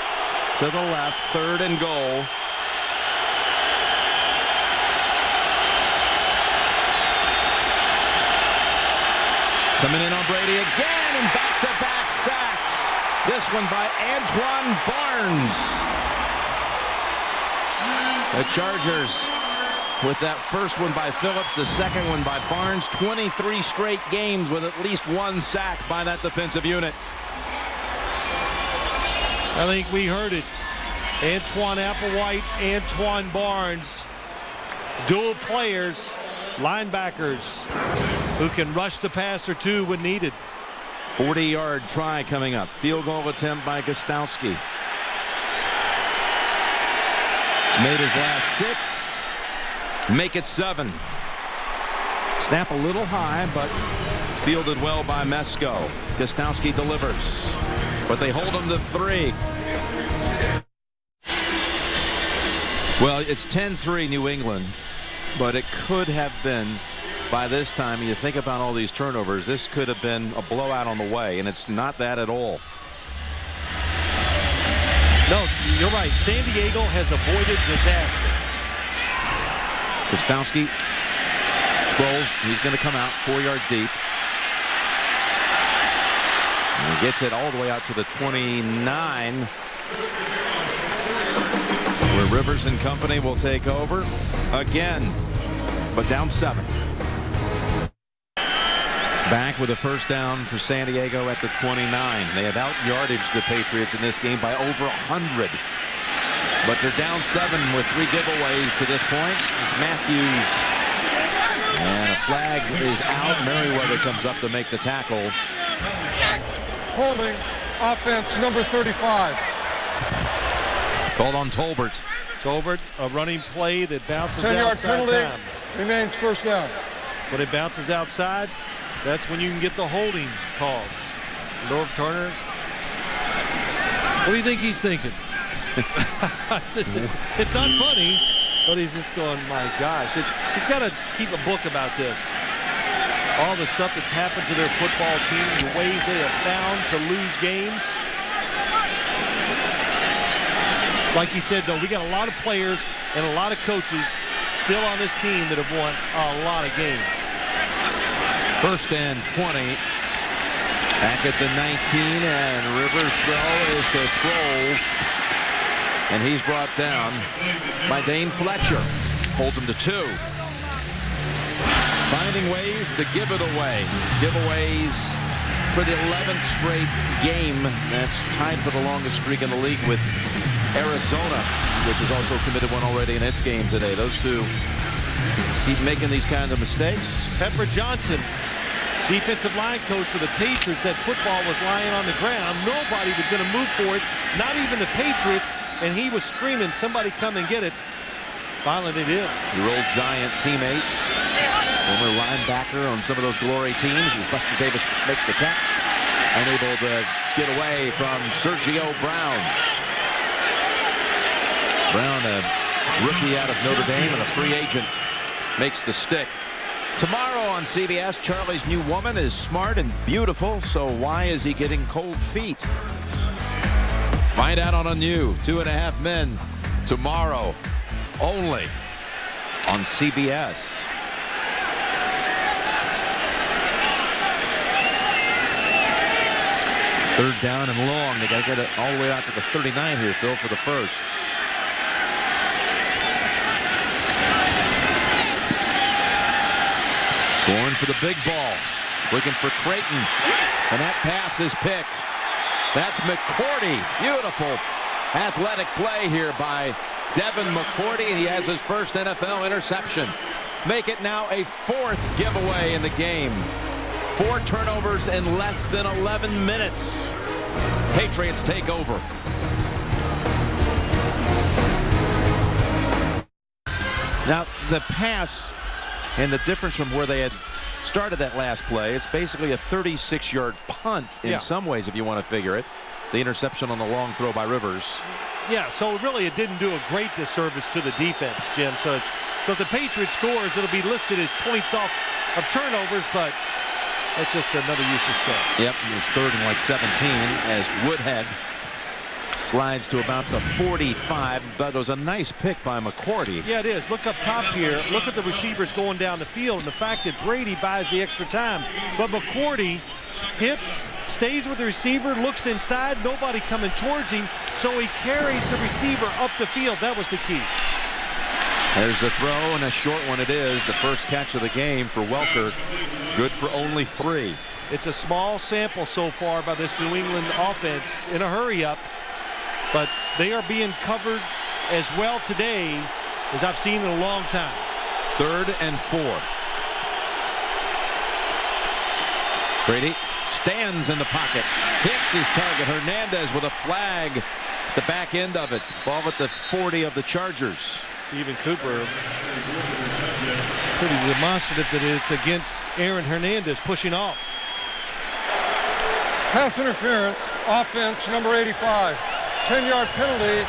to the left. 3rd and goal. Coming in on Brady again, and back-to-back sacks. This one by Antoine Barnes. The Chargers with that first one by Phillips, the second one by Barnes. 23 straight games with at least one sack by that defensive unit. I think we heard it. Antoine Applewhite, Antoine Barnes. Dual players, linebackers who can rush the passer too when needed. 40-yard try coming up. Field goal attempt by Gostowski. He's made his last 6. Make it 7. Snap a little high, but fielded well by Mesko. Gostowski delivers, but they hold him to 3. Well, it's 10-3 New England, but it could have been, by this time, you think about all these turnovers, this could have been a blowout on the way, and it's not that at all. No, you're right. San Diego has avoided disaster. Gostowski scrolls. He's going to come out 4 yards deep. And he gets it all the way out to the 29. Where Rivers and company will take over again, but down 7. Back with a first down for San Diego at the 29. They have out-yardaged the Patriots in this game by over 100. But they're down 7 with 3 giveaways to this point. It's Matthews. And a flag is out. Merriweather comes up to make the tackle. Holding offense number 35. Called on Tolbert. Tolbert, a running play that bounces 10-yard outside penalty. time. Remains first down. When it bounces outside, that's when you can get the holding calls. Norv Turner, what do you think he's thinking? It's not funny, but he's just going, my gosh. He's got to keep a book about this. All the stuff that's happened to their football team, the ways they have found to lose games. Like he said, though, we got a lot of players and a lot of coaches still on this team that have won a lot of games. First and 20. Back at the 19, and Rivers' throw is to Sproles. And he's brought down by Dane Fletcher. Holds him to 2. Finding ways to give it away. Giveaways for the 11th straight game. That's tied for the longest streak in the league with Arizona, which has also committed one already in its game today. Those two keep making these kind of mistakes. Pepper Johnson, defensive line coach for the Patriots, said football was lying on the ground. Nobody was going to move for it, not even the Patriots, and he was screaming, somebody come and get it. Finally, they did. Your old Giant teammate, former linebacker on some of those glory teams, as Buster Davis makes the catch. Unable to get away from Sergio Brown. Brown, a rookie out of Notre Dame and a free agent, makes the stick. Tomorrow on CBS, Charlie's new woman is smart and beautiful, so why is he getting cold feet? Find out on a new 2.5 Men tomorrow, only on CBS. Third down and long. They got to get it all the way out to the 39 here, Phil, for the first. Going for the big ball. Looking for Creighton. And that pass is picked. That's McCourty. Beautiful athletic play here by Devin McCourty, and he has his first NFL interception. Make it now a 4th giveaway in the game. 4 turnovers in less than 11 minutes. Patriots take over. Now, the pass and the difference from where they had started that last play, it's basically a 36-yard punt in some ways, if you want to figure it. The interception on the long throw by Rivers. Yeah, so really it didn't do a great disservice to the defense, Jim. So if the Patriots scores, it'll be listed as points off of turnovers, but that's just another use of stuff. Yep, it was 3rd and like 17 as Woodhead Slides to about the 45, but it was a nice pick by McCourty. Yeah, it is. Look up top here. Look at the receivers going down the field and the fact that Brady buys the extra time. But McCourty hits, stays with the receiver, looks inside, nobody coming towards him, so he carries the receiver up the field. That was the key. There's the throw, and a short one it is. The first catch of the game for Welker. Good for only 3. It's a small sample so far by this New England offense in a hurry up, but they are being covered as well today as I've seen in a long time. 3rd and 4. Brady stands in the pocket, hits his target. Hernandez with a flag at the back end of it. Ball at the 40 of the Chargers. Stephen Cooper pretty demonstrative that it's against Aaron Hernandez pushing off. Pass interference, offense number 85. 10-yard penalty,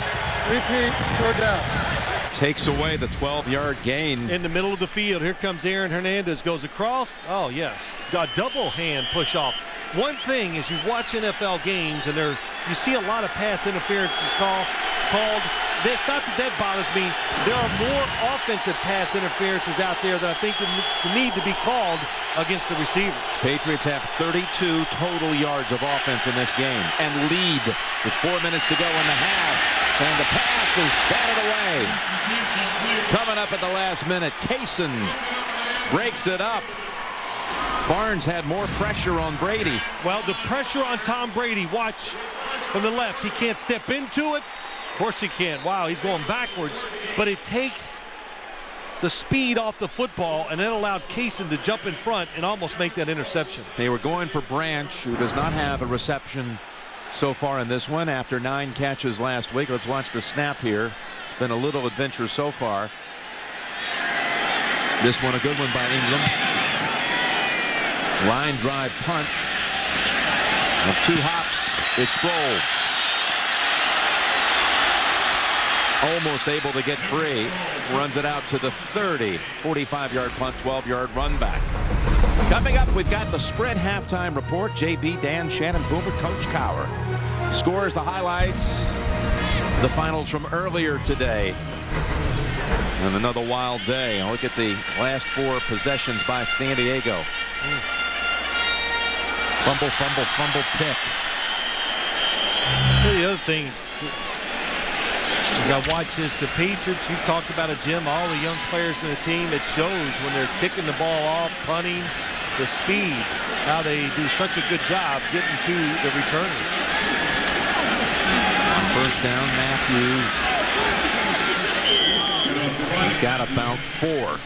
repeat, 3rd down. Takes away the 12-yard gain. In the middle of the field, here comes Aaron Hernandez, goes across. Oh, yes, a double hand push off. One thing is you watch NFL games and you see a lot of pass interferences called. It's not that bothers me. There are more offensive pass interferences out there that I think need to be called against the receivers. Patriots have 32 total yards of offense in this game and lead with 4 minutes to go in the half. And the pass is batted away. Coming up at the last minute, Kaysen breaks it up. Barnes had more pressure on Brady. Well, the pressure on Tom Brady, watch from the left. He can't step into it. Of course he can't. Wow, he's going backwards. But it takes the speed off the football, and it allowed Kaysen to jump in front and almost make that interception. They were going for Branch, who does not have a reception so far in this one after 9 catches last week. Let's watch the snap here. It's been a little adventure so far. This one a good one by Ingram. Line drive punt. And 2 hops. It's Sproles. Almost able to get free. Runs it out to the 30. 45-yard punt, 12-yard run back. Coming up, we've got the Spread halftime report. JB, Dan, Shannon, Boomer, Coach Cowher. The scores, the highlights, the finals from earlier today. And another wild day. Look at the last 4 possessions by San Diego. Fumble, fumble, fumble, pick. The other thing, as I watch this, the Patriots, you've talked about it, Jim, all the young players in the team, it shows when they're kicking the ball off, punting, the speed, how they do such a good job getting to the returners. First down, Matthews. He's got about 4.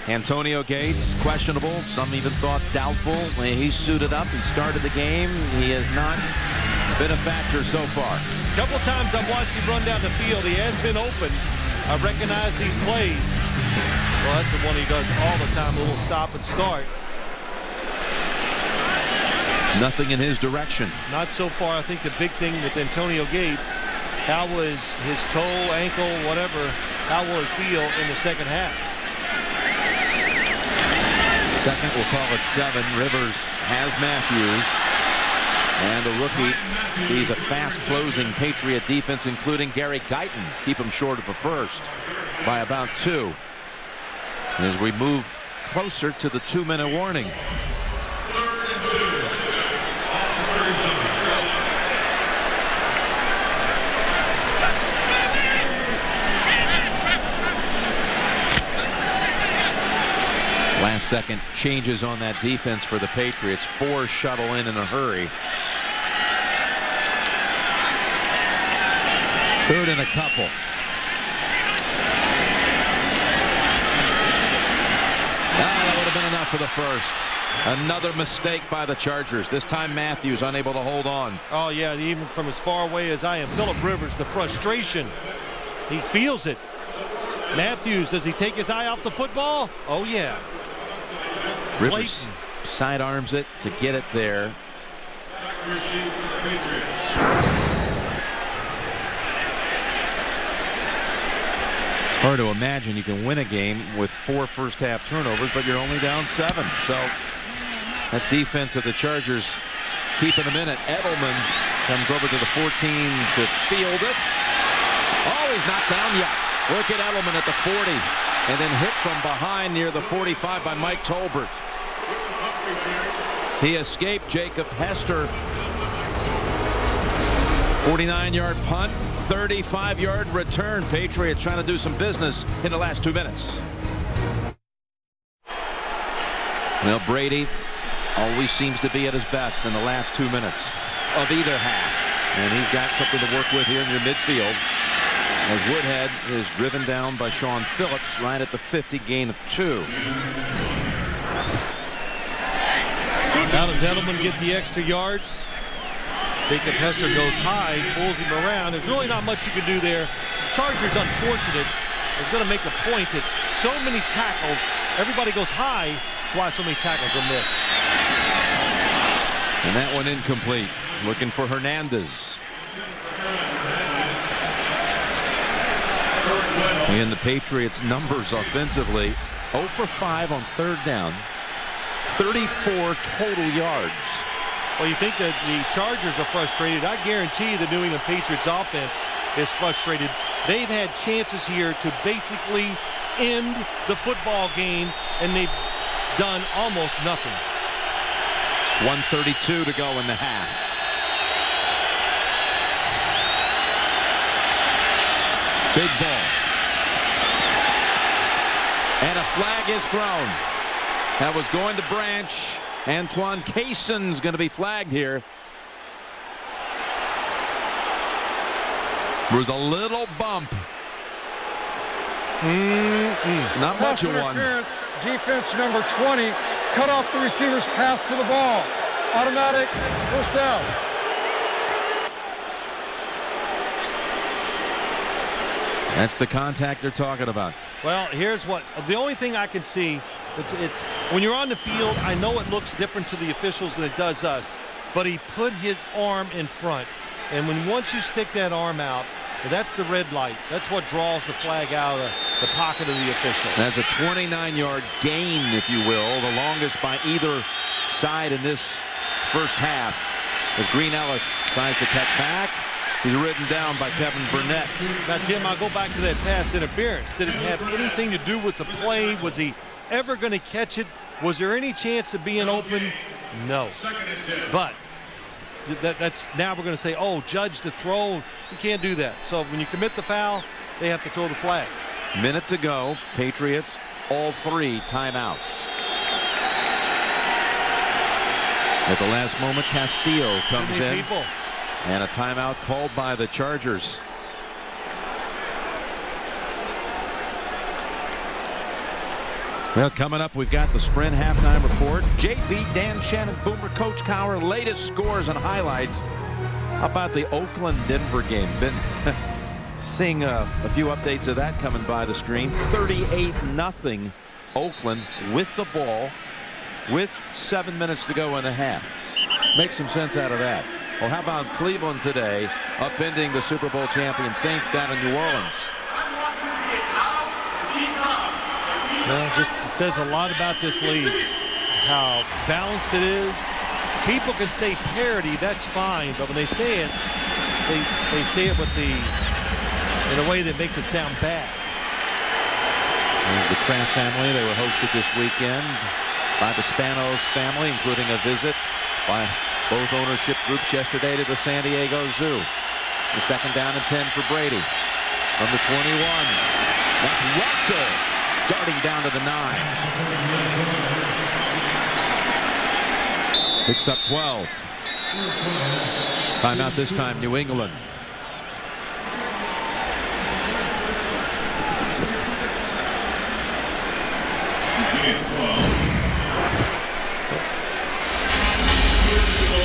Antonio Gates, questionable. Some even thought doubtful. He's suited up. He started the game. He has not been a factor so far. A couple times I've watched him run down the field. He has been open. I recognize these plays. Well, that's the one he does all the time, a little stop and start. Nothing in his direction. Not so far. I think the big thing with Antonio Gates, how was his toe, ankle, whatever, how will it feel in the second half? Second, we'll call it 7. Rivers has Matthews. And the rookie sees a fast-closing Patriot defense, including Gary Guyton. Keep him short of a first by about 2. As we move closer to the 2-minute warning. Last second changes on that defense for the Patriots. 4 shuttle in a hurry. 3rd and a couple. That would have been enough for the first. Another mistake by the Chargers. This time Matthews unable to hold on. Oh, yeah, even from as far away as I am. Phillip Rivers, the frustration. He feels it. Matthews, does he take his eye off the football? Oh, yeah. Rivers sidearms it to get it there. It's hard to imagine you can win a game with 4 first-half turnovers, but you're only down 7. So that defense of the Chargers keeping them in it. Edelman Comes over to the 14 to field it. Oh, he's not down yet. Look at Edelman at the 40. And then hit from behind near the 45 by Mike Tolbert. He escaped Jacob Hester. 49-yard punt, 35-yard return. Patriots trying to do some business in the last 2 minutes. Well, Brady always seems to be at his best in the last 2 minutes of either half. And he's got something to work with here near midfield, as Woodhead is driven down by Sean Phillips right at the 50, gain of 2. Now does Edelman get the extra yards? Jacob Hester goes high, pulls him around. There's really not much you can do there. Chargers, unfortunate. I was going to make a point that so many tackles, everybody goes high. That's why so many tackles are missed. And that one incomplete. Looking for Hernandez. And the Patriots' numbers offensively, 0 for 5 on 3rd down, 34 total yards. Well, you think that the Chargers are frustrated. I guarantee you the New England Patriots offense is frustrated. They've had chances here to basically end the football game, and they've done almost nothing. 1:32 to go in the half. Big ball. And a flag is thrown. That was going to Branch. Antoine Cason's going to be flagged here. There was a little bump. Not much of one. Interference, defense number 20 cut off the receiver's path to the ball. Automatic first down. That's the contact they're talking about. Well, here's what the only thing I can see. It's when you're on the field, I know it looks different to the officials than it does us, but he put his arm in front, and once you stick that arm out, that's the red light. That's what draws the flag out of the pocket of the official. That's a 29-yard gain, if you will, the longest by either side in this first half, as Green Ellis tries to cut back. He's ridden down by Kevin Burnett. Now, Jim, I'll go back to that pass interference. Did it have anything to do with the play? Was he ever going to catch it? Was there any chance of being open? No. But that's now we're going to say, oh, judge the throw. You can't do that. So when you commit the foul, they have to throw the flag. Minute to go. Patriots, all 3 timeouts. At the last moment, Castillo comes in. People. And a timeout called by the Chargers. Well, coming up, we've got the Sprint halftime report. JB, Dan Shannon, Boomer, Coach Cowher, latest scores and highlights. How about the Oakland-Denver game? Been seeing a few updates of that coming by the screen. 38-0 Oakland with the ball with 7 minutes to go in the half. Make some sense out of that. Well, how about Cleveland today upending the Super Bowl champion Saints down in New Orleans? Well, just says a lot about this league, how balanced it is. People can say parity, that's fine, but when they say it, they say it with in a way that makes it sound bad. There's the Kraft family. They were hosted this weekend by the Spanos family, including a visit by both ownership groups yesterday to the San Diego Zoo. The 2nd down and 10 for Brady from the 21. That's Walker darting down to the 9. Picks up 12. Timeout this time, New England.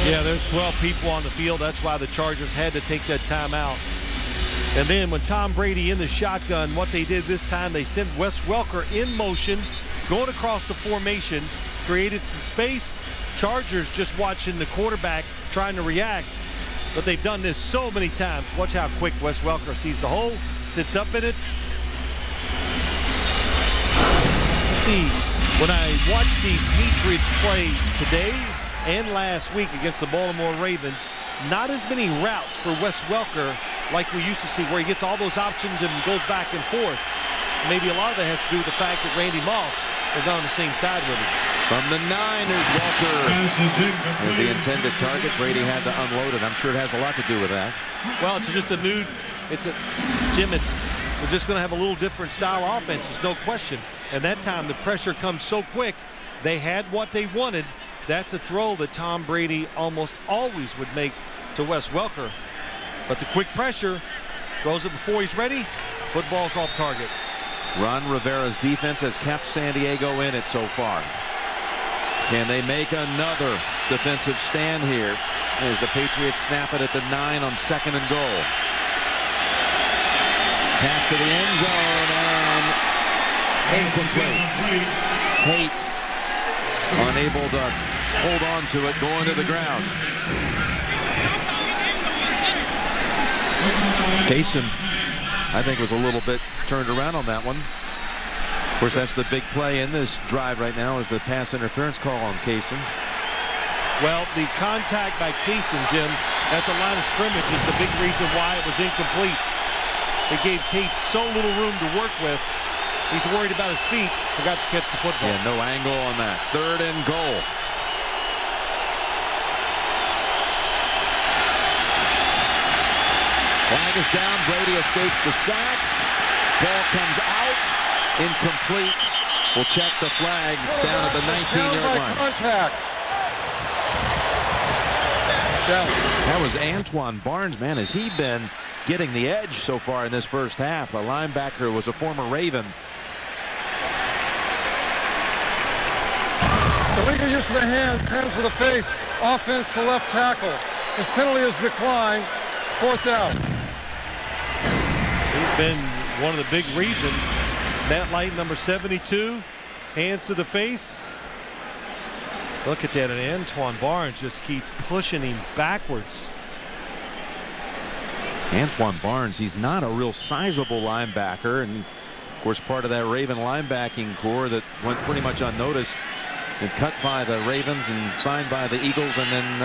Yeah, there's 12 people on the field. That's why the Chargers had to take that timeout. And then when Tom Brady in the shotgun, what they did this time, they sent Wes Welker in motion, going across the formation, created some space. Chargers just watching the quarterback trying to react. But they've done this so many times. Watch how quick Wes Welker sees the hole, sits up in it. See, when I watched the Patriots play today and last week against the Baltimore Ravens, not as many routes for Wes Welker like we used to see, where he gets all those options and goes back and forth. Maybe a lot of that has to do with the fact that Randy Moss is on the same side with him. From the 9 is Welker. As the intended target, Brady had to unload it. I'm sure it has a lot to do with that. Well, it's just a new, Jim, we're just going to have a little different style offense. There's no question. And that time the pressure comes so quick. They had what they wanted. That's a throw that Tom Brady almost always would make to Wes Welker. But the quick pressure, throws it before he's ready. Football's off target. Ron Rivera's defense has kept San Diego in it so far. Can they make another defensive stand here as the Patriots snap it at the 9 on 2nd and goal? Pass to the end zone and incomplete. Tate unable to hold on to it, going to the ground. Kaysen, I think, was a little bit turned around on that one. Of course, that's the big play in this drive right now, is the pass interference call on Kaysen. Well, the contact by Kaysen, Jim, at the line of scrimmage is the big reason why it was incomplete. It gave Tate so little room to work with. He's worried about his feet, forgot to catch the football. Yeah, no angle on that. 3rd and goal. Flag is down. Brady escapes the sack. Ball comes out. Incomplete. We'll check the flag. It's down at the 19-yard line. Contact. That was Antoine Barnes. Man, has he been getting the edge so far in this first half? A linebacker, was a former Raven. Illegal use of the hands to the face, offense to left tackle. His penalty is declined. 4th down. He's been one of the big reasons. Matt Light, number 72, hands to the face. Look at that, and Antoine Barnes just keeps pushing him backwards. Antoine Barnes, he's not a real sizable linebacker, and of course part of that Raven linebacking core that went pretty much unnoticed and cut by the Ravens and signed by the Eagles, and then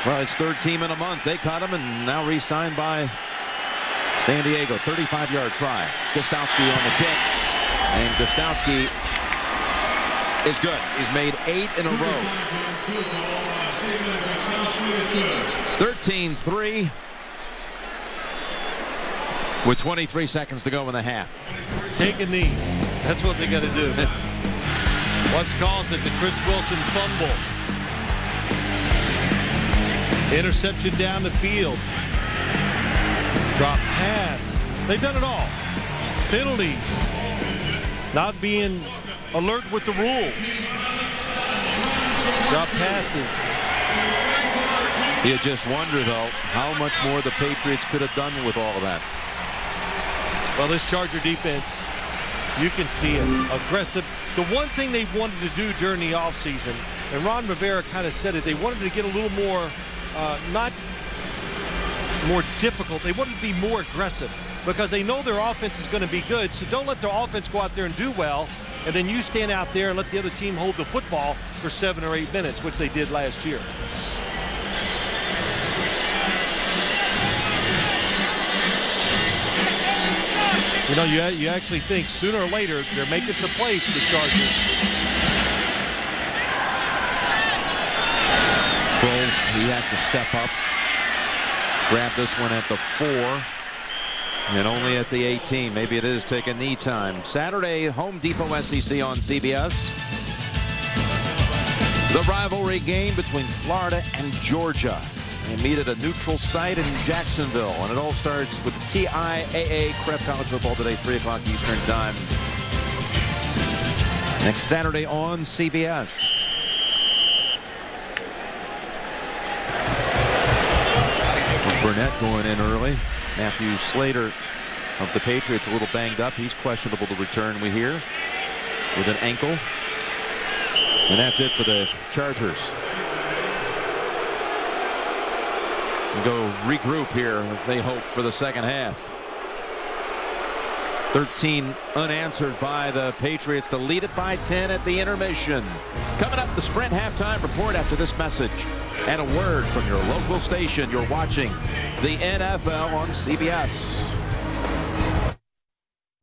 well, his 3rd team in a month. They caught him and now re-signed by San Diego. 35-yard try. Gostowski on the kick, and Gostowski is good. He's made 8 in a row. 13-3 with 23 seconds to go in the half. Take a knee. That's what they got to do. What's caused it? The Chris Wilson fumble. Interception down the field. Drop pass. They've done it all. Penalties. Not being alert with the rules. Drop passes. You just wonder, though, how much more the Patriots could have done with all of that. Well, this Charger defense, you can see it. Aggressive. The one thing they wanted to do during the offseason, and Ron Rivera kind of said it, they wanted to get a little more, not more difficult. They wanted to be more aggressive because they know their offense is going to be good. So don't let their offense go out there and do well, and then you stand out there and let the other team hold the football for 7 or 8 minutes, which they did last year. You know, you actually think sooner or later they're making some plays for the Chargers. Sproles, he has to step up. Grab this one at the 4 and only at the 18. Maybe it is taking knee time. Saturday, Home Depot SEC on CBS. The rivalry game between Florida and Georgia. They meet at a neutral site in Jacksonville, and it all starts with the TIAA Crep College Football today, 3 o'clock Eastern Time. Next Saturday on CBS. Burnett going in early. Matthew Slater of the Patriots a little banged up. He's questionable to return, we hear, with an ankle. And that's it for the Chargers. Go regroup here, they hope, for the second half. 13 unanswered by the Patriots to lead it by 10 at the intermission. Coming up, the Sprint halftime report after this message. And a word from your local station. You're watching the NFL on CBS.